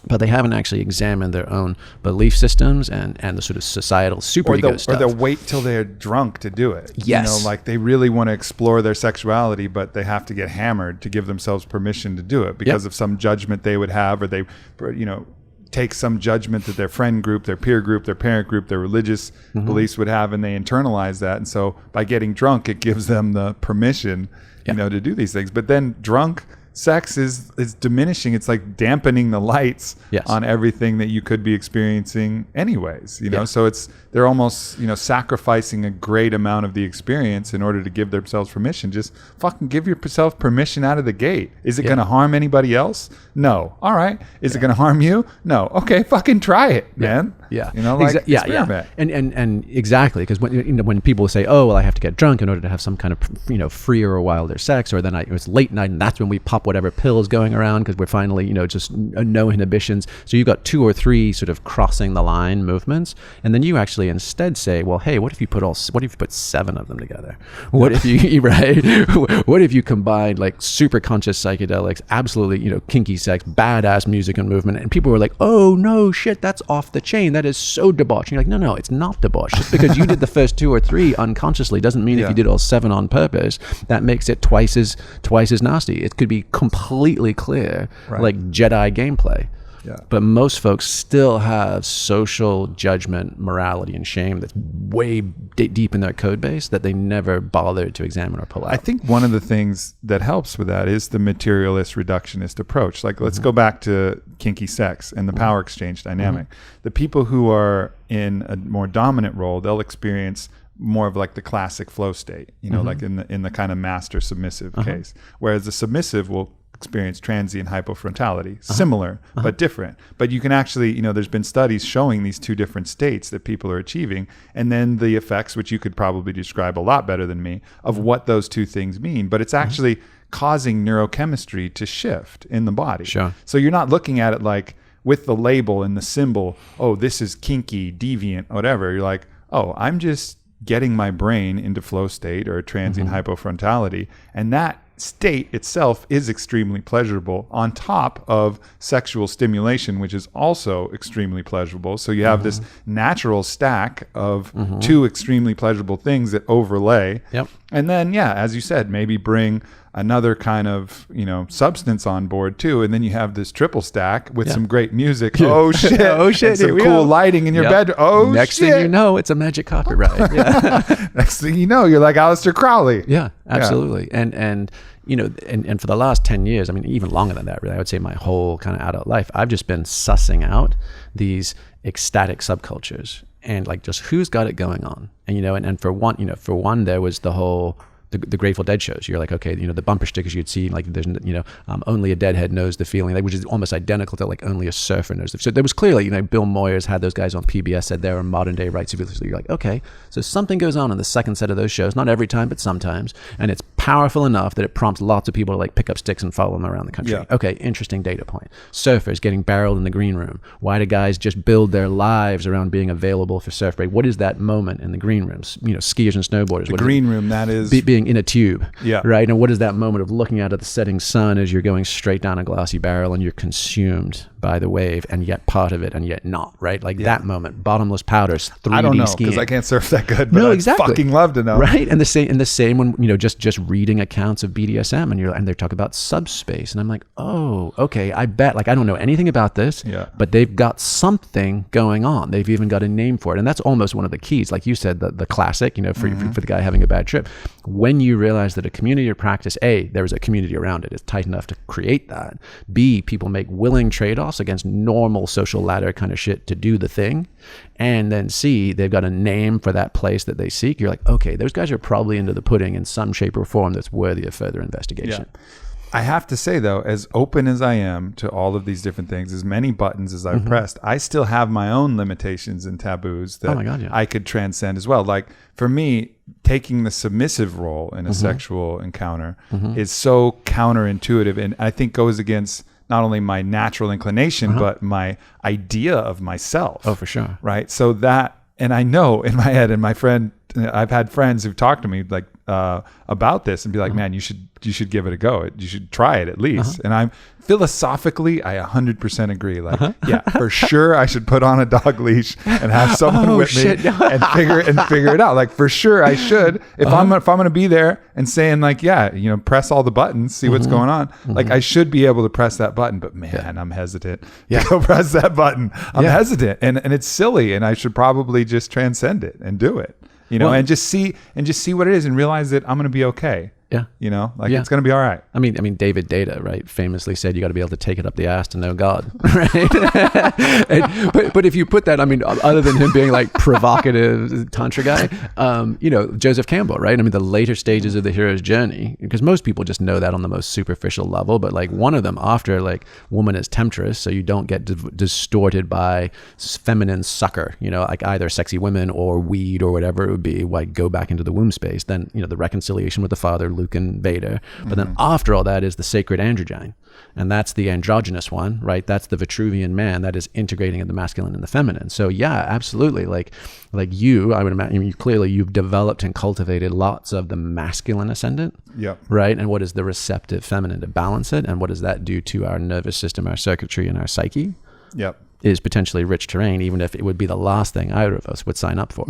but they haven't actually examined their own belief systems and the sort of societal superego stuff. Or they'll wait till they're drunk to do it. Yes. Like they really want to explore their sexuality, but they have to get hammered to give themselves permission to do it because of some judgment they would have, or they, take some judgment that their friend group, their peer group, their parent group, their religious beliefs would have, and they internalize that. And so by getting drunk, it gives them the permission, to do these things. But then drunk sex is diminishing. It's like dampening the lights on everything that you could be experiencing anyways, so they're almost, sacrificing a great amount of the experience in order to give themselves permission. Just fucking give yourself permission out of the gate. Is it going to harm anybody else? No. All right. Is it going to harm you? No. Okay. Fucking try it, man. Yeah. Experiment. And exactly. Because when people say, oh, well, I have to get drunk in order to have some kind of freer or wilder sex, or then it's late night and that's when we pop whatever pills going around because we're finally, just no inhibitions. So you've got 2 or 3 sort of crossing the line movements, and then you actually instead say, well, hey, what if you put 7 of them together? What if you what if you combined like super conscious psychedelics, absolutely, kinky sex, badass music and movement, and people were like, oh no, shit, that's off the chain. That is so debauched. And you're like, no, it's not debauched. Just because you did the first 2 or 3 unconsciously doesn't mean if you did all 7 on purpose, that makes it twice as nasty. It could be completely clear, like Jedi gameplay. Yeah. But most folks still have social judgment, morality, and shame that's way deep in their code base that they never bothered to examine or pull out. I think one of the things that helps with that is the materialist reductionist approach. Like, let's go back to kinky sex and the power exchange dynamic. The people who are in a more dominant role, they'll experience more of like the classic flow state, like in the kind of master submissive case, whereas the submissive will experience transient hypofrontality. Similar, but different. But you can actually, there's been studies showing these two different states that people are achieving, and then the effects, which you could probably describe a lot better than me, of what those two things mean. But it's actually causing neurochemistry to shift in the body. Sure. So you're not looking at it like with the label and the symbol, oh, this is kinky, deviant, whatever. You're like, oh, I'm just getting my brain into flow state or transient hypofrontality. And that state itself is extremely pleasurable on top of sexual stimulation, which is also extremely pleasurable. So you have this natural stack of two extremely pleasurable things that overlay. Yep. And then, as you said, maybe bring another kind of, substance on board too. And then you have this triple stack with some great music. Oh shit. Oh shit. And some cool lighting in your bedroom. Oh Next shit. thing you know, it's a magic carpet ride. Yeah. Next thing you know, you're like Aleister Crowley. Yeah, absolutely. And for the last 10 years, I mean, even longer than that, really, I would say my whole kind of adult life, I've just been sussing out these ecstatic subcultures and like just who's got it going on. And, and for one, there was the whole, the Grateful Dead shows. You're like, okay, the bumper stickers you'd see, like there's, only a deadhead knows the feeling, like, which is almost identical to like only a surfer knows. So there was clearly, Bill Moyers had those guys on PBS, said they were modern day rights. So you're like, okay, so something goes on in the second set of those shows, not every time, but sometimes. And it's powerful enough that it prompts lots of people to like pick up sticks and follow them around the country. Yeah. Okay, interesting data point. Surfers getting barreled in the green room. Why do guys just build their lives around being available for surf break? What is that moment in the green rooms? Skiers and snowboarders. The green room, that is... being in a tube, yeah, right? And what is that moment of looking out at the setting sun as you're going straight down a glassy barrel and you're consumed by the wave and yet part of it and yet not, right? Like that moment, bottomless powders, 3D I don't know, skiing. because I can't surf that good, but No, I'd exactly. fucking love to know. Right? And the same when, just reading accounts of BDSM and they talk about subspace. And I'm like, oh, okay, I bet, like, I don't know anything about this, but they've got something going on. They've even got a name for it. And that's almost one of the keys. Like you said, the classic, for the guy having a bad trip. When you realize that a community of practice, A, there is a community around it. It's tight enough to create that. B, people make willing trade-offs against normal social ladder kind of shit to do the thing. And then C, they've got a name for that place that they seek. You're like, okay, those guys are probably into the pudding in some shape or form that's worthy of further investigation. Yeah. I have to say, though, as open as I am to all of these different things, as many buttons as I've pressed, I still have my own limitations and taboos that I could transcend as well. Like, for me, taking the submissive role in a sexual encounter is so counterintuitive, and I think goes against not only my natural inclination, but my idea of myself. Oh, for sure. Right? So that, and I know in my head, and my friend, I've had friends who've talked to me like about this and be like, man, you should give it a go. You should try it at least. And I'm philosophically, I 100% agree. Like, yeah, for sure, I should put on a dog leash and have someone with me and figure it out. Like, for sure, I should. If I'm going to be there and saying like, yeah, press all the buttons, see what's going on. Like, I should be able to press that button. But man, I'm hesitant to go press that button. I'm hesitant, and it's silly. And I should probably just transcend it and do it. And just see what it is and realize that I'm going to be okay. Yeah. It's going to be all right. I mean, David Data, right, famously said you got to be able to take it up the ass to know God, right? but if you put that, I mean, other than him being like provocative Tantra guy, Joseph Campbell, right? I mean, the later stages of the hero's journey, because most people just know that on the most superficial level, but like one of them after like woman is temptress, so you don't get distorted by feminine sucker, like either sexy women or weed or whatever it would be, like go back into the womb space. Then, the reconciliation with the father, Luke and Vader. But then after all that is the sacred androgyne. And that's the androgynous one, right? That's the Vitruvian man that is integrating in the masculine and the feminine. So yeah, absolutely. Like you, I would imagine, clearly you've developed and cultivated lots of the masculine ascendant. Yep. Right? And what is the receptive feminine to balance it? And what does that do to our nervous system, our circuitry, and our psyche? Yep. Is potentially rich terrain, even if it would be the last thing either of us would sign up for,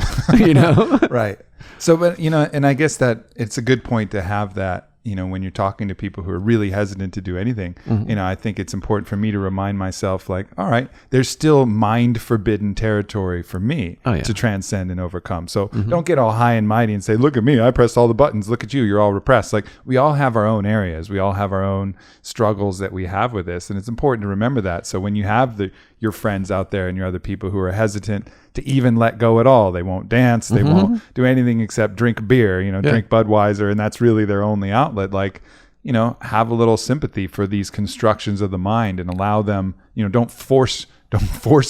Right. So, but, and I guess that it's a good point to have that, when you're talking to people who are really hesitant to do anything, I think it's important for me to remind myself, like, all right, there's still mind forbidden territory for me to transcend and overcome. So don't get all high and mighty and say, look at me, I pressed all the buttons. Look at you, you're all repressed. Like, we all have our own areas. We all have our own struggles that we have with this. And it's important to remember that. So when you have your friends out there and your other people who are hesitant to even let go at all, they won't dance, they won't do anything except drink beer, drink Budweiser, and that's really their only outlet. Like, have a little sympathy for these constructions of the mind and allow them, don't force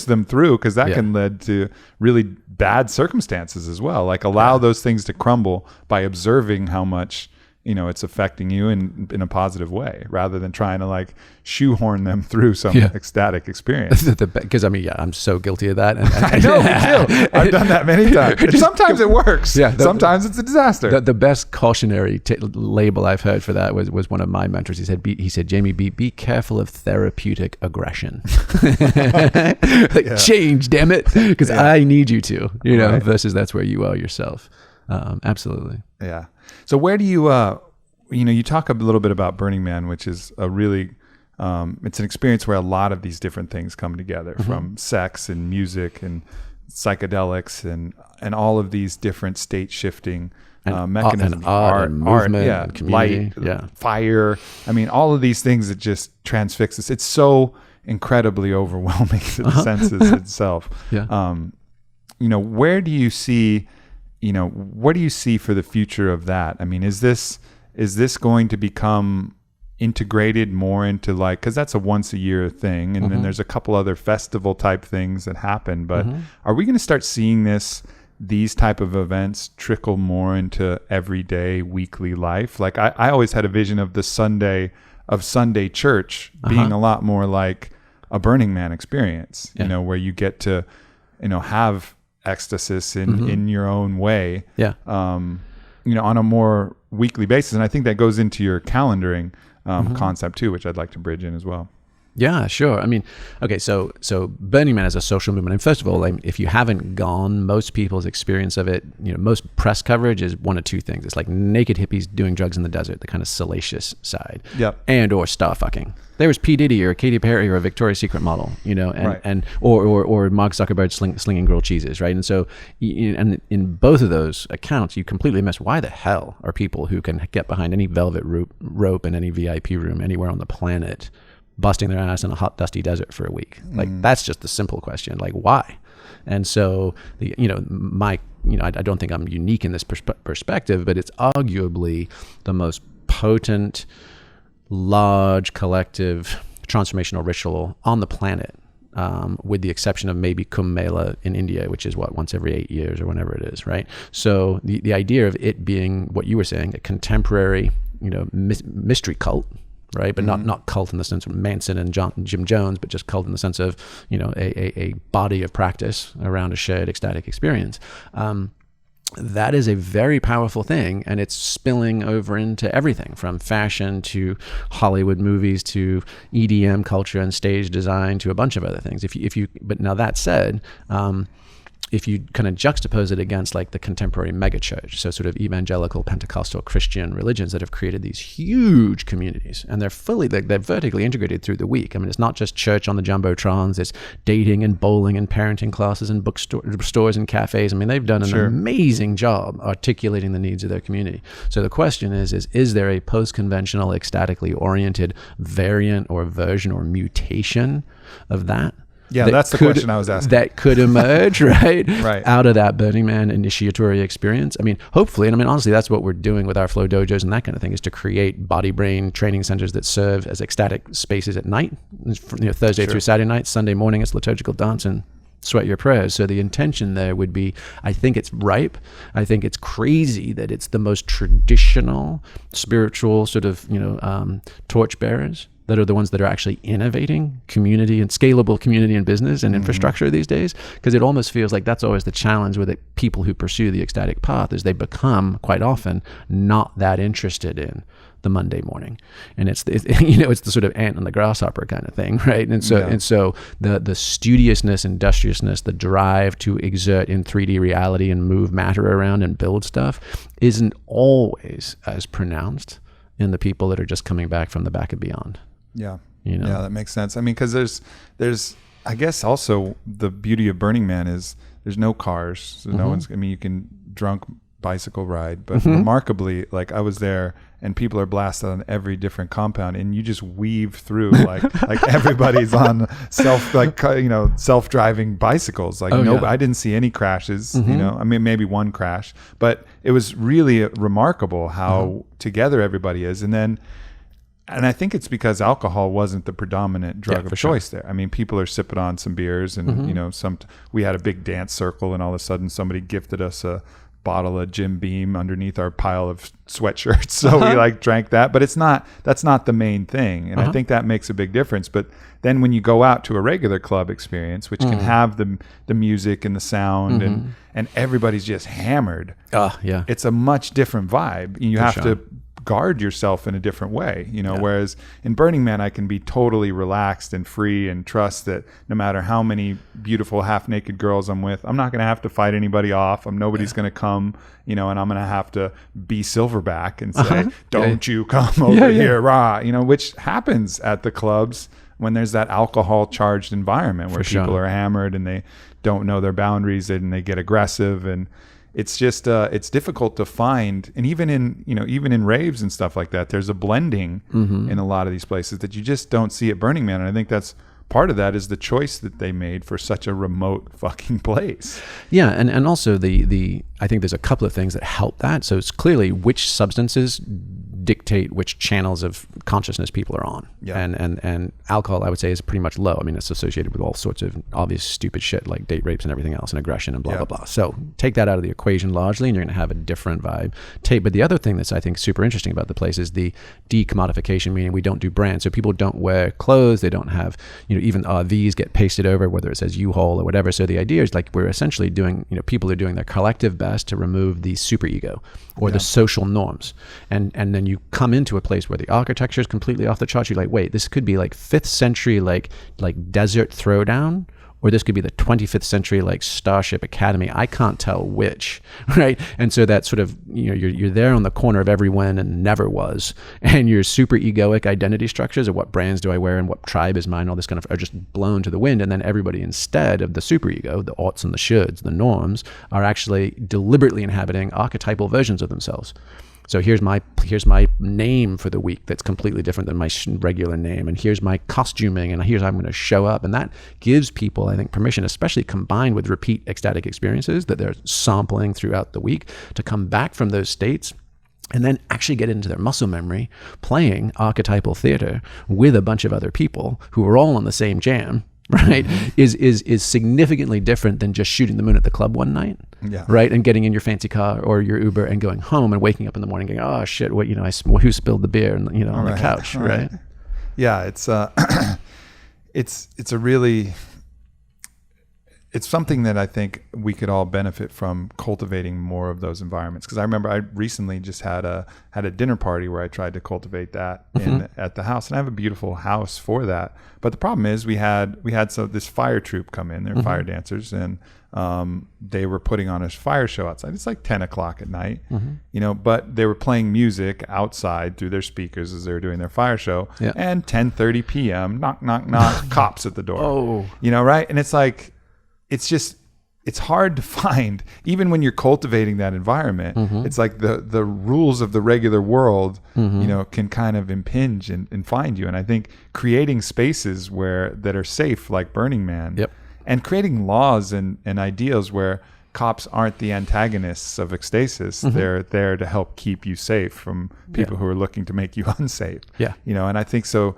them through, because that can lead to really bad circumstances as well. Like allow those things to crumble by observing how much it's affecting you in a positive way, rather than trying to like shoehorn them through some ecstatic experience. Because I'm so guilty of that. And I know, me too. I've done that many times. And sometimes it works. Yeah, sometimes it's a disaster. The best cautionary label I've heard for that was one of my mentors. He said, Jamie, be careful of therapeutic aggression. Change, damn it, because I need you to, versus that's where you are yourself. Absolutely. Yeah. So where do you, you talk a little bit about Burning Man, which is a really, it's an experience where a lot of these different things come together, from sex and music and psychedelics and all of these different state shifting mechanisms, and art, movement, and community, light, fire. I mean, all of these things that just transfix us. It's so incredibly overwhelming to the senses itself. Yeah. Where do you see, what do you see for the future of that? I mean, is this going to become integrated more into like, because that's a once a year thing, and then there's a couple other festival type things that happen, but are we going to start seeing these type of events trickle more into everyday weekly life? Like I always had a vision of the Sunday church being a lot more like a Burning Man experience, where you get to, have ecstasis in your own way, on a more weekly basis. And I think that goes into your calendaring concept too, which I'd like to bridge in as well. Yeah, sure. I mean, okay, so Burning Man is a social movement. And first of all, if you haven't gone, most people's experience of it, most press coverage is one of two things. It's like naked hippies doing drugs in the desert, the kind of salacious side, and or star fucking. There was P. Diddy or a Katy Perry or a Victoria's Secret model, and or Mark Zuckerberg slinging grilled cheeses, right? And so, and in both of those accounts, you completely miss why the hell are people who can get behind any velvet rope in any VIP room anywhere on the planet busting their ass in a hot, dusty desert for a week? Like, that's just the simple question. Like, why? And so, I don't think I'm unique in this perspective, but it's arguably the most potent, large, collective, transformational ritual on the planet, with the exception of maybe Kumbh Mela in India, which is once every 8 years or whenever it is, right? So the idea of it being what you were saying, a contemporary, mystery cult, right? But not cult in the sense of Manson and Jim Jones, but just cult in the sense of, a body of practice around a shared ecstatic experience. That is a very powerful thing, and it's spilling over into everything from fashion to Hollywood movies to EDM culture and stage design to a bunch of other things. But now that said, if you kind of juxtapose it against like the contemporary megachurch, so sort of evangelical Pentecostal Christian religions that have created these huge communities, and they're vertically integrated through the week. I mean, it's not just church on the jumbotrons, it's dating and bowling and parenting classes and bookstores and cafes. I mean, they've done an amazing job articulating the needs of their community. So the question is there a post-conventional, ecstatically oriented variant or version or mutation of that? Yeah, that's the question I was asking. That could emerge, right? Right. Out of that Burning Man initiatory experience. I mean, hopefully, and I mean, honestly, that's what we're doing with our flow dojos and that kind of thing, is to create body-brain training centers that serve as ecstatic spaces at night, Thursday through Saturday night. Sunday morning, it's liturgical dance and sweat your prayers. So the intention there would be, I think it's ripe. I think it's crazy that it's the most traditional spiritual sort of, torchbearers that are the ones that are actually innovating community and scalable community and business and infrastructure these days. Because it almost feels like that's always the challenge with people who pursue the ecstatic path, is they become quite often not that interested in the Monday morning. And it's the sort of ant and the grasshopper kind of thing, right? And so the studiousness, industriousness, the drive to exert in 3D reality and move matter around and build stuff isn't always as pronounced in the people that are just coming back from the back and beyond. Yeah. Yeah, that makes sense. I mean, because there's, I guess also the beauty of Burning Man is there's no cars. So no one's, I mean, you can drunk bicycle ride, but remarkably, like I was there and people are blasted on every different compound and you just weave through like everybody's on self-driving bicycles. Like I didn't see any crashes, I mean, maybe one crash, but it was really remarkable how together everybody is. And then And I think it's because alcohol wasn't the predominant drug of choice there. I mean, people are sipping on some beers, and you know, we had a big dance circle, and all of a sudden somebody gifted us a bottle of Jim Beam underneath our pile of sweatshirts, so we like drank that. But that's not the main thing, and I think that makes a big difference. But then when you go out to a regular club experience, which can have the music and the sound, and everybody's just hammered, it's a much different vibe. You have to guard yourself in a different way, you know, whereas in Burning Man I can be totally relaxed and free and trust that no matter how many beautiful half naked girls I'm with, I'm not going to have to fight anybody off. Nobody's going to come, you know, and I'm going to have to be Silverback and say, don't you come over here, rah, you know, which happens at the clubs when there's that alcohol charged environment where people are hammered and they don't know their boundaries and they get aggressive. And it's just it's difficult to find, and even in raves and stuff like that, there's a blending in a lot of these places that you just don't see at Burning Man. And I think that's part of that is the choice that they made for such a remote fucking place. Yeah, and also the I think there's a couple of things that help that. So it's clearly which substances dictate which channels of consciousness people are on. Yeah. And alcohol, I would say, is pretty much low. I mean, it's associated with all sorts of obvious stupid shit like date rapes and everything else and aggression and blah, blah, blah. So take that out of the equation largely and you're going to have a different vibe. But the other thing that's, I think, super interesting about the place is the decommodification, meaning we don't do brands. So people don't wear clothes. They don't have, you know, even RVs get pasted over, whether it says U-Haul or whatever. So the idea is like we're essentially doing, you know, people are doing their collective best to remove the superego or the social norms. And then you come into a place where the architecture is completely off the charts. You're like, wait, this could be like 5th century, like desert throwdown, or this could be the 25th century, like Starship Academy. I can't tell which, right? And so that sort of, you know, you're there on the corner of every when and never was. And your super egoic identity structures of what brands do I wear and what tribe is mine, all this kind of are just blown to the wind. And then everybody, instead of the super ego, the oughts and the shoulds, the norms, are actually deliberately inhabiting archetypal versions of themselves. So here's my name for the week that's completely different than my regular name, and here's my costuming, and here's how I'm going to show up. And that gives people, I think, permission, especially combined with repeat ecstatic experiences that they're sampling throughout the week, to come back from those states and then actually get into their muscle memory playing archetypal theater with a bunch of other people who are all on the same jam, right? Is significantly different than just shooting the moon at the club one night, right? And getting in your fancy car or your Uber and going home and waking up in the morning going, oh shit, what, you know, who spilled the beer, and, you know, on the couch, right? Yeah, it's a really, it's something that I think we could all benefit from cultivating more of those environments. Because I remember I recently just had a dinner party where I tried to cultivate that at the house, and I have a beautiful house for that. But the problem is we had this fire troupe come in. They're fire dancers, and they were putting on a fire show outside. It's like 10 o'clock at night, you know, but they were playing music outside through their speakers as they were doing their fire show. And 10:30 p.m. knock knock knock, cops at the door. You know, right? And it's like, it's hard to find, even when you're cultivating that environment. It's like the rules of the regular world, you know, can kind of impinge and find you. And I think creating spaces that are safe, like Burning Man, and creating laws and ideals where cops aren't the antagonists of ecstasis. They're there to help keep you safe from people who are looking to make you unsafe. You know, and I think so.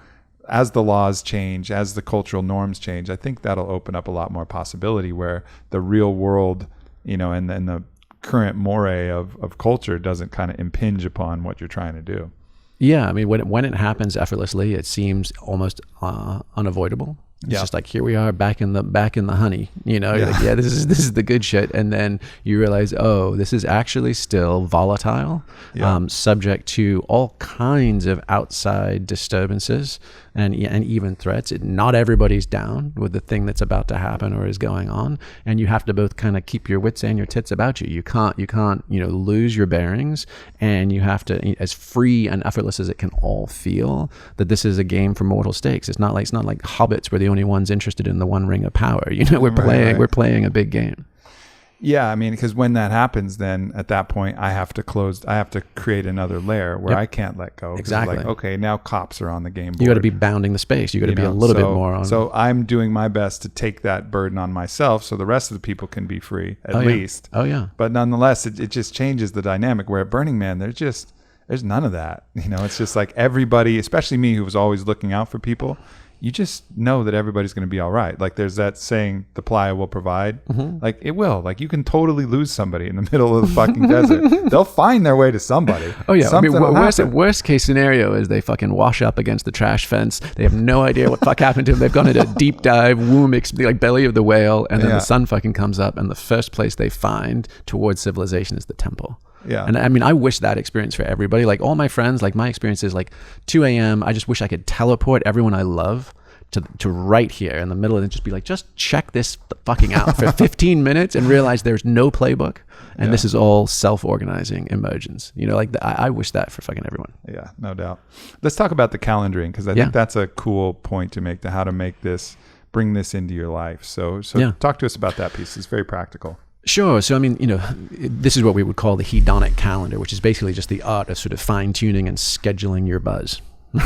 As the laws change, as the cultural norms change, I think that'll open up a lot more possibility where the real world, you know, and the current moray of culture doesn't kind of impinge upon what you're trying to do. Yeah, I mean, when it happens effortlessly, it seems almost unavoidable. It's just like, here we are back in the honey, you know, like, this is the good shit. And then you realize, oh, this is actually still volatile, subject to all kinds of outside disturbances and even threats. Not everybody's down with the thing that's about to happen or is going on. And you have to both kind of keep your wits and your tits about you. You can't, you know, lose your bearings, and you have to, as free and effortless as it can all feel, that this is a game for mortal stakes. It's not like hobbits were the only ones interested in the one ring of power. You know, we're playing a big game. Yeah, I mean, because when that happens, then at that point, I have to create another layer where I can't let go. Exactly. Like, okay, now cops are on the game board. You got to be bounding the space. You got to be a little bit more on. So I'm doing my best to take that burden on myself, so the rest of the people can be free at least. Oh yeah. But nonetheless, it just changes the dynamic. Where at Burning Man, there's just, There's none of that. It's just like everybody, especially me, who was always looking out for people. You just know that everybody's going to be all right. Like there's that saying, the playa will provide. Like it will. Like you can totally lose somebody in the middle of the fucking desert. They'll find their way to somebody. Oh yeah. Worst case scenario is they fucking wash up against the trash fence. They have no idea what fuck happened to them. They've gone into a deep dive, like belly of the whale, and then the sun fucking comes up, and the first place they find towards civilization is the temple. Yeah. And I mean, I wish that experience for everybody. Like all my friends, like my experience is like 2 a.m. I just wish I could teleport everyone I love to right here in the middle and just be like, just check this fucking out for 15 minutes and realize there's no playbook. And this is all self-organizing emergence. I wish that for fucking everyone. Yeah, no doubt. Let's talk about the calendaring, because I think that's a cool point to make, to how to make this, bring this into your life. So talk to us about that piece. It's very practical. Sure. So, I mean, this is what we would call the hedonic calendar, which is basically just the art of sort of fine-tuning and scheduling your buzz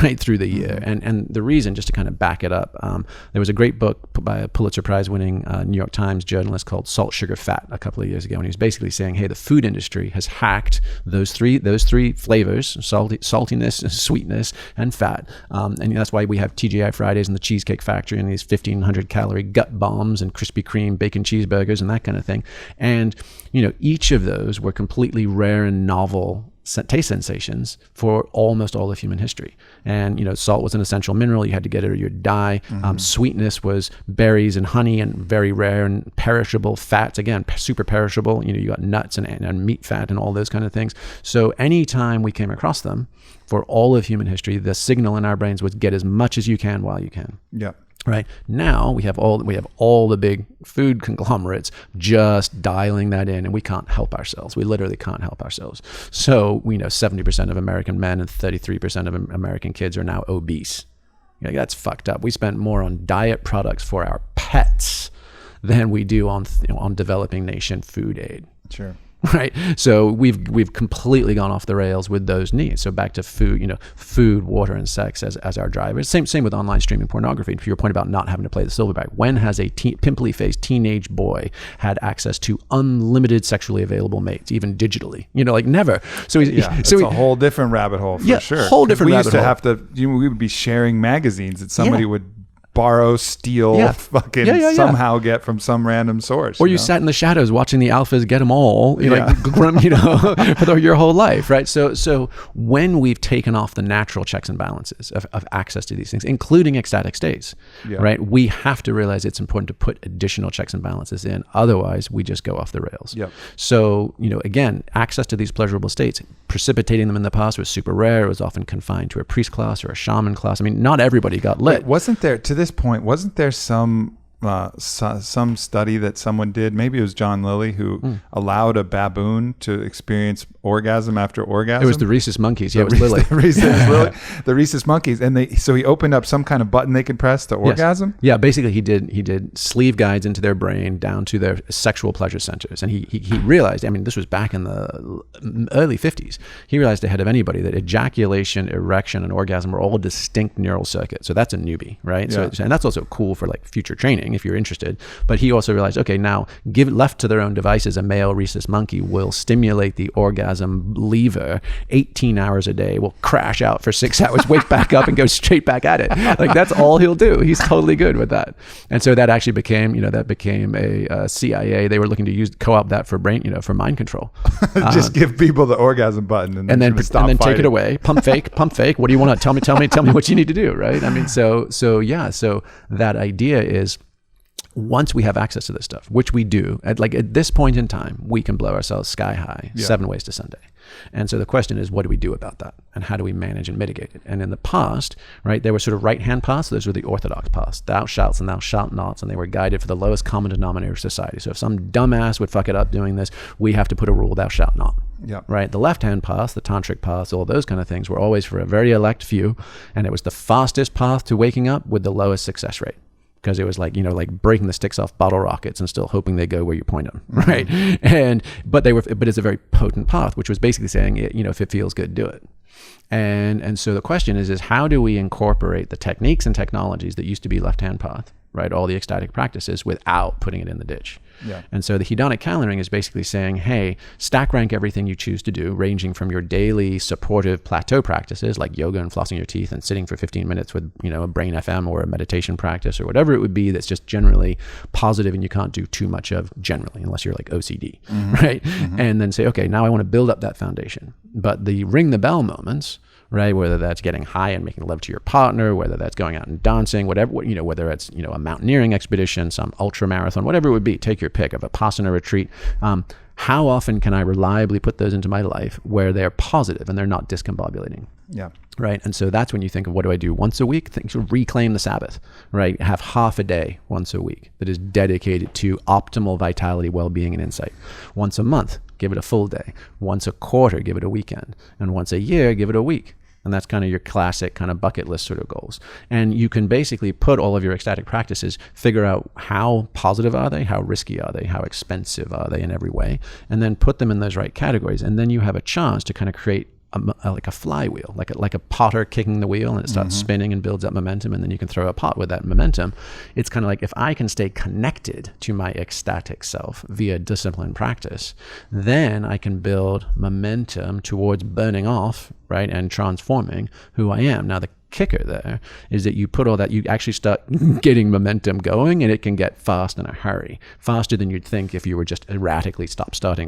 right through the year. And the reason, just to kind of back it up, there was a great book by a Pulitzer Prize winning New York Times journalist called Salt, Sugar, Fat a couple of years ago. And he was basically saying, hey, the food industry has hacked those three flavors, saltiness, sweetness, and fat. And that's why we have TGI Fridays and the Cheesecake Factory and these 1,500 calorie gut bombs and Krispy Kreme bacon cheeseburgers and that kind of thing. And, each of those were completely rare and novel taste sensations for almost all of human history. And salt was an essential mineral. You had to get it or you'd die. Sweetness was berries and honey and very rare and perishable. Fats, again, super perishable. You got nuts and meat fat and all those kind of things. So anytime we came across them, for all of human history, the signal in our brains was get as much as you can while you can. Yeah. Right now we have all the big food conglomerates just dialing that in, and we can't help ourselves. We literally can't help ourselves. So we know 70% of American men and 33% of American kids are now obese. That's fucked up. We spent more on diet products for our pets than we do on developing nation food aid. Sure. Right. So we've completely gone off the rails with those needs. So back to food, food, water, and sex as our drivers. Same with online streaming pornography. To your point about not having to play the silverback, when has a pimply faced teenage boy had access to unlimited sexually available mates, even digitally? Never. So it's a whole different rabbit hole for sure. Whole different rabbit hole. We used to have to. We would be sharing magazines that somebody would borrow, steal, somehow get from some random source. Or you sat in the shadows watching the alphas get them all, for your whole life, right? So when we've taken off the natural checks and balances of access to these things, including ecstatic states, right? We have to realize it's important to put additional checks and balances in. Otherwise, we just go off the rails. Yep. So, again, access to these pleasurable states, precipitating them in the past was super rare. It was often confined to a priest class or a shaman class. I mean, not everybody got lit. Wasn't there, to this point, wasn't there some study that someone did, maybe it was John Lilly, who allowed a baboon to experience orgasm after orgasm? It was the rhesus monkeys. Yeah, it was Lilly. The rhesus monkeys. And so he opened up some kind of button they could press to orgasm? Yeah, basically he did sleeve guides into their brain down to their sexual pleasure centers. And he realized, I mean, this was back in the early 50s, he realized ahead of anybody that ejaculation, erection, and orgasm are all distinct neural circuits. So that's a newbie, right? Yeah. So, and that's also cool for like future training if you're interested. But he also realized, okay, now left to their own devices, a male rhesus monkey will stimulate the orgasm lever 18 hours a day, will crash out for 6 hours, wake back up and go straight back at it. Like that's all he'll do. He's totally good with that. And so that actually became a CIA. They were looking to co-opt that for for mind control. Just give people the orgasm button and then take it away. Pump fake. What do you want to tell me what you need to do, right? I mean, so that idea is, once we have access to this stuff, which we do, at this point in time, we can blow ourselves sky high 7 ways to Sunday. And so the question is, what do we do about that? And how do we manage and mitigate it? And in the past, right, there were sort of right-hand paths. Those were the orthodox paths, thou shalt and thou shalt nots, and they were guided for the lowest common denominator of society. So if some dumbass would fuck it up doing this, we have to put a rule, thou shalt not. Yeah. Right. The left-hand paths, the tantric paths, all those kind of things were always for a very elect few. And it was the fastest path to waking up with the lowest success rate. Because it was like breaking the sticks off bottle rockets and still hoping they go where you point them, right? But it's a very potent path, which was basically saying, if it feels good, do it. And so the question is how do we incorporate the techniques and technologies that used to be left-hand path right? All the ecstatic practices without putting it in the ditch. Yeah. And so the hedonic calendaring is basically saying, hey, stack rank everything you choose to do, ranging from your daily supportive plateau practices like yoga and flossing your teeth and sitting for 15 minutes with, a brain FM or a meditation practice or whatever it would be that's just generally positive and you can't do too much of generally unless you're like OCD, right? And then say, okay, now I want to build up that foundation. But the ring the bell moments, right? Whether that's getting high and making love to your partner, whether that's going out and dancing, whatever, whether it's, a mountaineering expedition, some ultra marathon, whatever it would be, take your pick of a Vipassana retreat. How often can I reliably put those into my life where they're positive and they're not discombobulating? Yeah. Right. And so that's when you think of what do I do once a week? Think to reclaim the Sabbath, right? Have half a day once a week that is dedicated to optimal vitality, well-being, and insight. Once a month, give it a full day. Once a quarter, give it a weekend. And once a year, give it a week. And that's kind of your classic kind of bucket list sort of goals. And you can basically put all of your ecstatic practices, figure out how positive are they, how risky are they, how expensive are they in every way, and then put them in those right categories. And then you have a chance to kind of create like a flywheel, like a potter kicking the wheel, and it starts spinning and builds up momentum, and then you can throw a pot with that momentum. It's kind of like if I can stay connected to my ecstatic self via discipline practice, then I can build momentum towards burning off, right, and transforming who I am. Now the kicker there is that you put all that, you actually start getting momentum going, and it can get fast in a hurry, faster than you'd think if you were just erratically stop starting.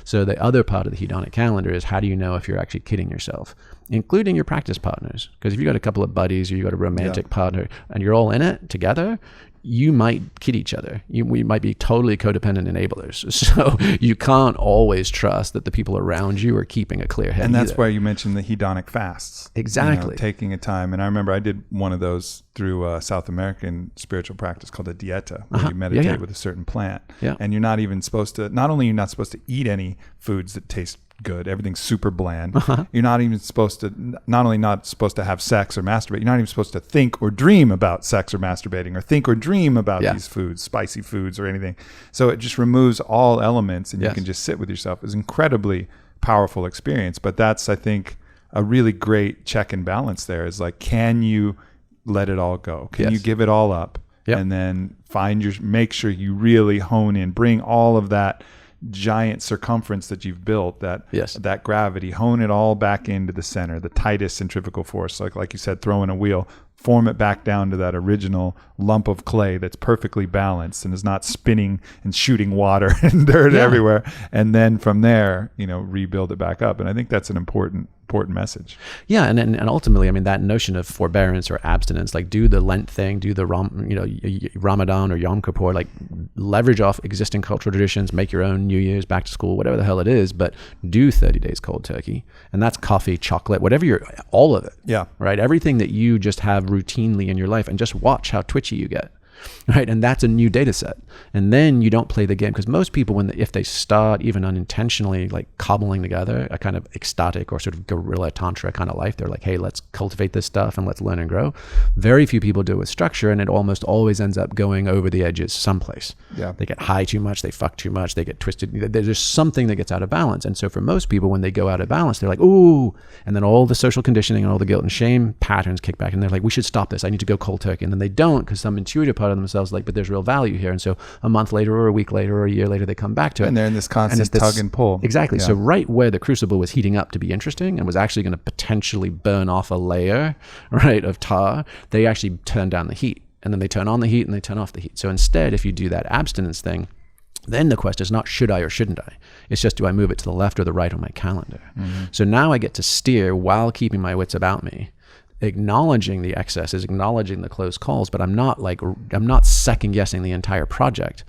So the other part of the hedonic calendar is how do you know if you're actually kidding yourself, including your practice partners? Because if you got a couple of buddies or you got a romantic partner and you're all in it together, you might kid each other. We might be totally codependent enablers. So you can't always trust that the people around you are keeping a clear head. And that's either. why you mentioned the hedonic fasts. Exactly. Taking a time. And I remember I did one of those through a South American spiritual practice called a dieta, where you meditate with a certain plant. Yeah. And you're not even supposed to, not only you're not supposed to eat any foods that taste good, everything's super bland. You're not even supposed to, not only not supposed to have sex or masturbate, you're not even supposed to think or dream about sex or masturbating, or think or dream about these foods, spicy foods or anything. So it just removes all elements, and you can just sit with yourself. It's an incredibly powerful experience. But that's, I think, a really great check and balance there, is like, can you let it all go? Can you give it all up? And then make sure you really hone in, bring all of that giant circumference that you've built, that gravity, hone it all back into the center, the tightest centrifugal force, like you said, throwing a wheel, form it back down to that original lump of clay that's perfectly balanced and is not spinning and shooting water and dirt everywhere. And then from there, rebuild it back up. And I think that's an important message. Yeah, and ultimately, I mean, that notion of forbearance or abstinence, like do the Lent thing, do the Ramadan or Yom Kippur, like leverage off existing cultural traditions, make your own New Year's, back to school, whatever the hell it is, but do 30 days cold turkey. And that's coffee, chocolate, whatever all of it. Yeah. Right? Everything that you just have routinely in your life, and just watch how twitchy you get. Right, and that's a new data set. And then you don't play the game, because most people, if they start even unintentionally like cobbling together a kind of ecstatic or sort of guerrilla tantra kind of life, they're like, hey, let's cultivate this stuff and let's learn and grow. Very few people do it with structure, and it almost always ends up going over the edges someplace. Yeah, they get high too much, they fuck too much, they get twisted. There's something that gets out of balance. And so for most people, when they go out of balance, they're like, ooh, and then all the social conditioning and all the guilt and shame patterns kick back, and they're like, we should stop this. I need to go cold turkey. And then they don't, because some intuitive part of themselves like, but there's real value here. And so a month later or a week later or a year later, they come back to it. And they're in this constant tug and pull. Exactly. Yeah. So right where the crucible was heating up to be interesting and was actually going to potentially burn off a layer, right, of tar, they actually turn down the heat. And then they turn on the heat and they turn off the heat. So instead, if you do that abstinence thing, then the question is not should I or shouldn't I? It's just, do I move it to the left or the right on my calendar? Mm-hmm. So now I get to steer while keeping my wits about me, acknowledging the excesses, acknowledging the close calls, but I'm not second guessing the entire project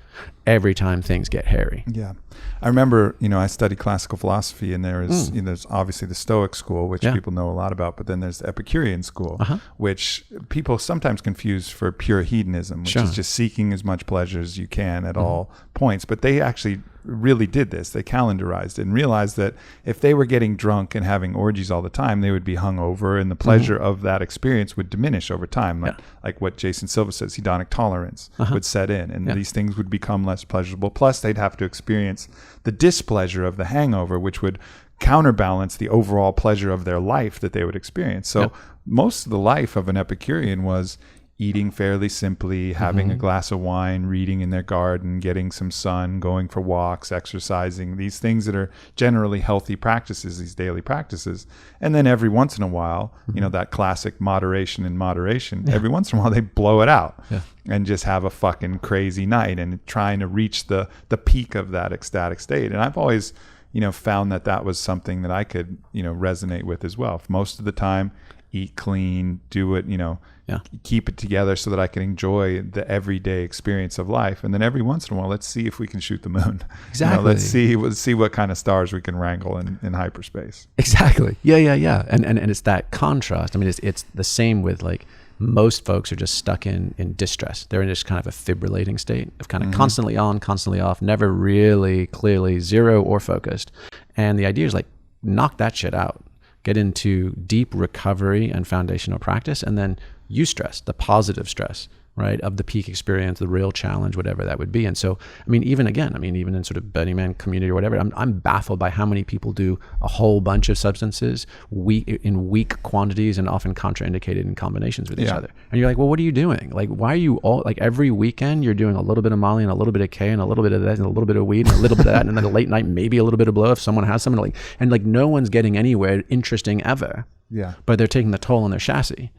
every time things get hairy. Yeah. I remember, I studied classical philosophy, and there's obviously the Stoic school, which people know a lot about, but then there's the Epicurean school, which people sometimes confuse for pure hedonism, which is just seeking as much pleasure as you can at all points. But they actually really did this. They calendarized it and realized that if they were getting drunk and having orgies all the time, they would be hungover, and the pleasure of that experience would diminish over time. Like what Jason Silva says, hedonic tolerance would set in, and these things would become less pleasurable. Plus, they'd have to experience the displeasure of the hangover, which would counterbalance the overall pleasure of their life that they would experience. So most of the life of an Epicurean was eating fairly simply, having a glass of wine, reading in their garden, getting some sun, going for walks, exercising, these things that are generally healthy practices, these daily practices. And then every once in a while, you know, that classic moderation in moderation, every once in a while they blow it out and just have a fucking crazy night and trying to reach the peak of that ecstatic state. And I've always, you know, found that was something that I could, you know, resonate with as well. Most of the time, eat clean, do it, you know, keep it together so that I can enjoy the everyday experience of life. And then every once in a while, let's see if we can shoot the moon. Exactly. You know, let's see what kind of stars we can wrangle in hyperspace. Exactly. Yeah. And it's that contrast. I mean, it's the same with like most folks are just stuck in distress. They're in just kind of a fibrillating state of kind of constantly on, constantly off, never really clearly zero or focused. And the idea is like, knock that shit out. Get into deep recovery and foundational practice, and then eustress, the positive stress, right, of the peak experience, the real challenge, whatever that would be. And so, I mean, even in sort of Burning Man community or whatever, I'm baffled by how many people do a whole bunch of substances in weak quantities and often contraindicated in combinations with each other. And you're like, well, what are you doing? Like, why are you all, like every weekend you're doing a little bit of Molly and a little bit of K and a little bit of that and a little bit of weed and a little bit of that and then a late night, maybe a little bit of blow if someone has something and no one's getting anywhere interesting ever. Yeah. But they're taking the toll on their chassis.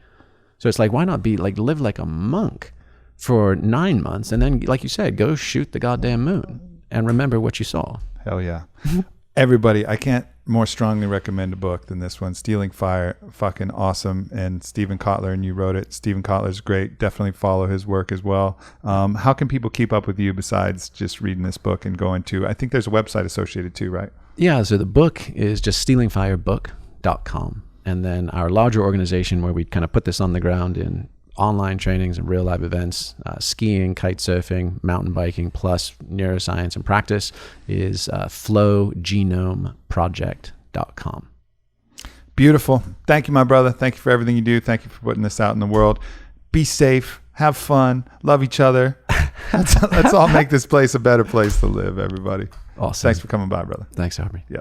So it's like, why not live like a monk for 9 months and then, like you said, go shoot the goddamn moon and remember what you saw. Hell yeah. Everybody, I can't more strongly recommend a book than this one, Stealing Fire. Fucking awesome. And Stephen Kotler, and you wrote it. Stephen Kotler's great. Definitely follow his work as well. How can people keep up with you besides just reading this book and going to, I think there's a website associated too, right? Yeah, so the book is just stealingfirebook.com. And then our larger organization where we kind of put this on the ground in online trainings and real live events, skiing, kite surfing, mountain biking, plus neuroscience and practice is flowgenomeproject.com. Beautiful. Thank you, my brother. Thank you for everything you do. Thank you for putting this out in the world. Be safe. Have fun. Love each other. Let's all make this place a better place to live, everybody. Awesome. Thanks for coming by, brother. Thanks, Aubrey. Yeah.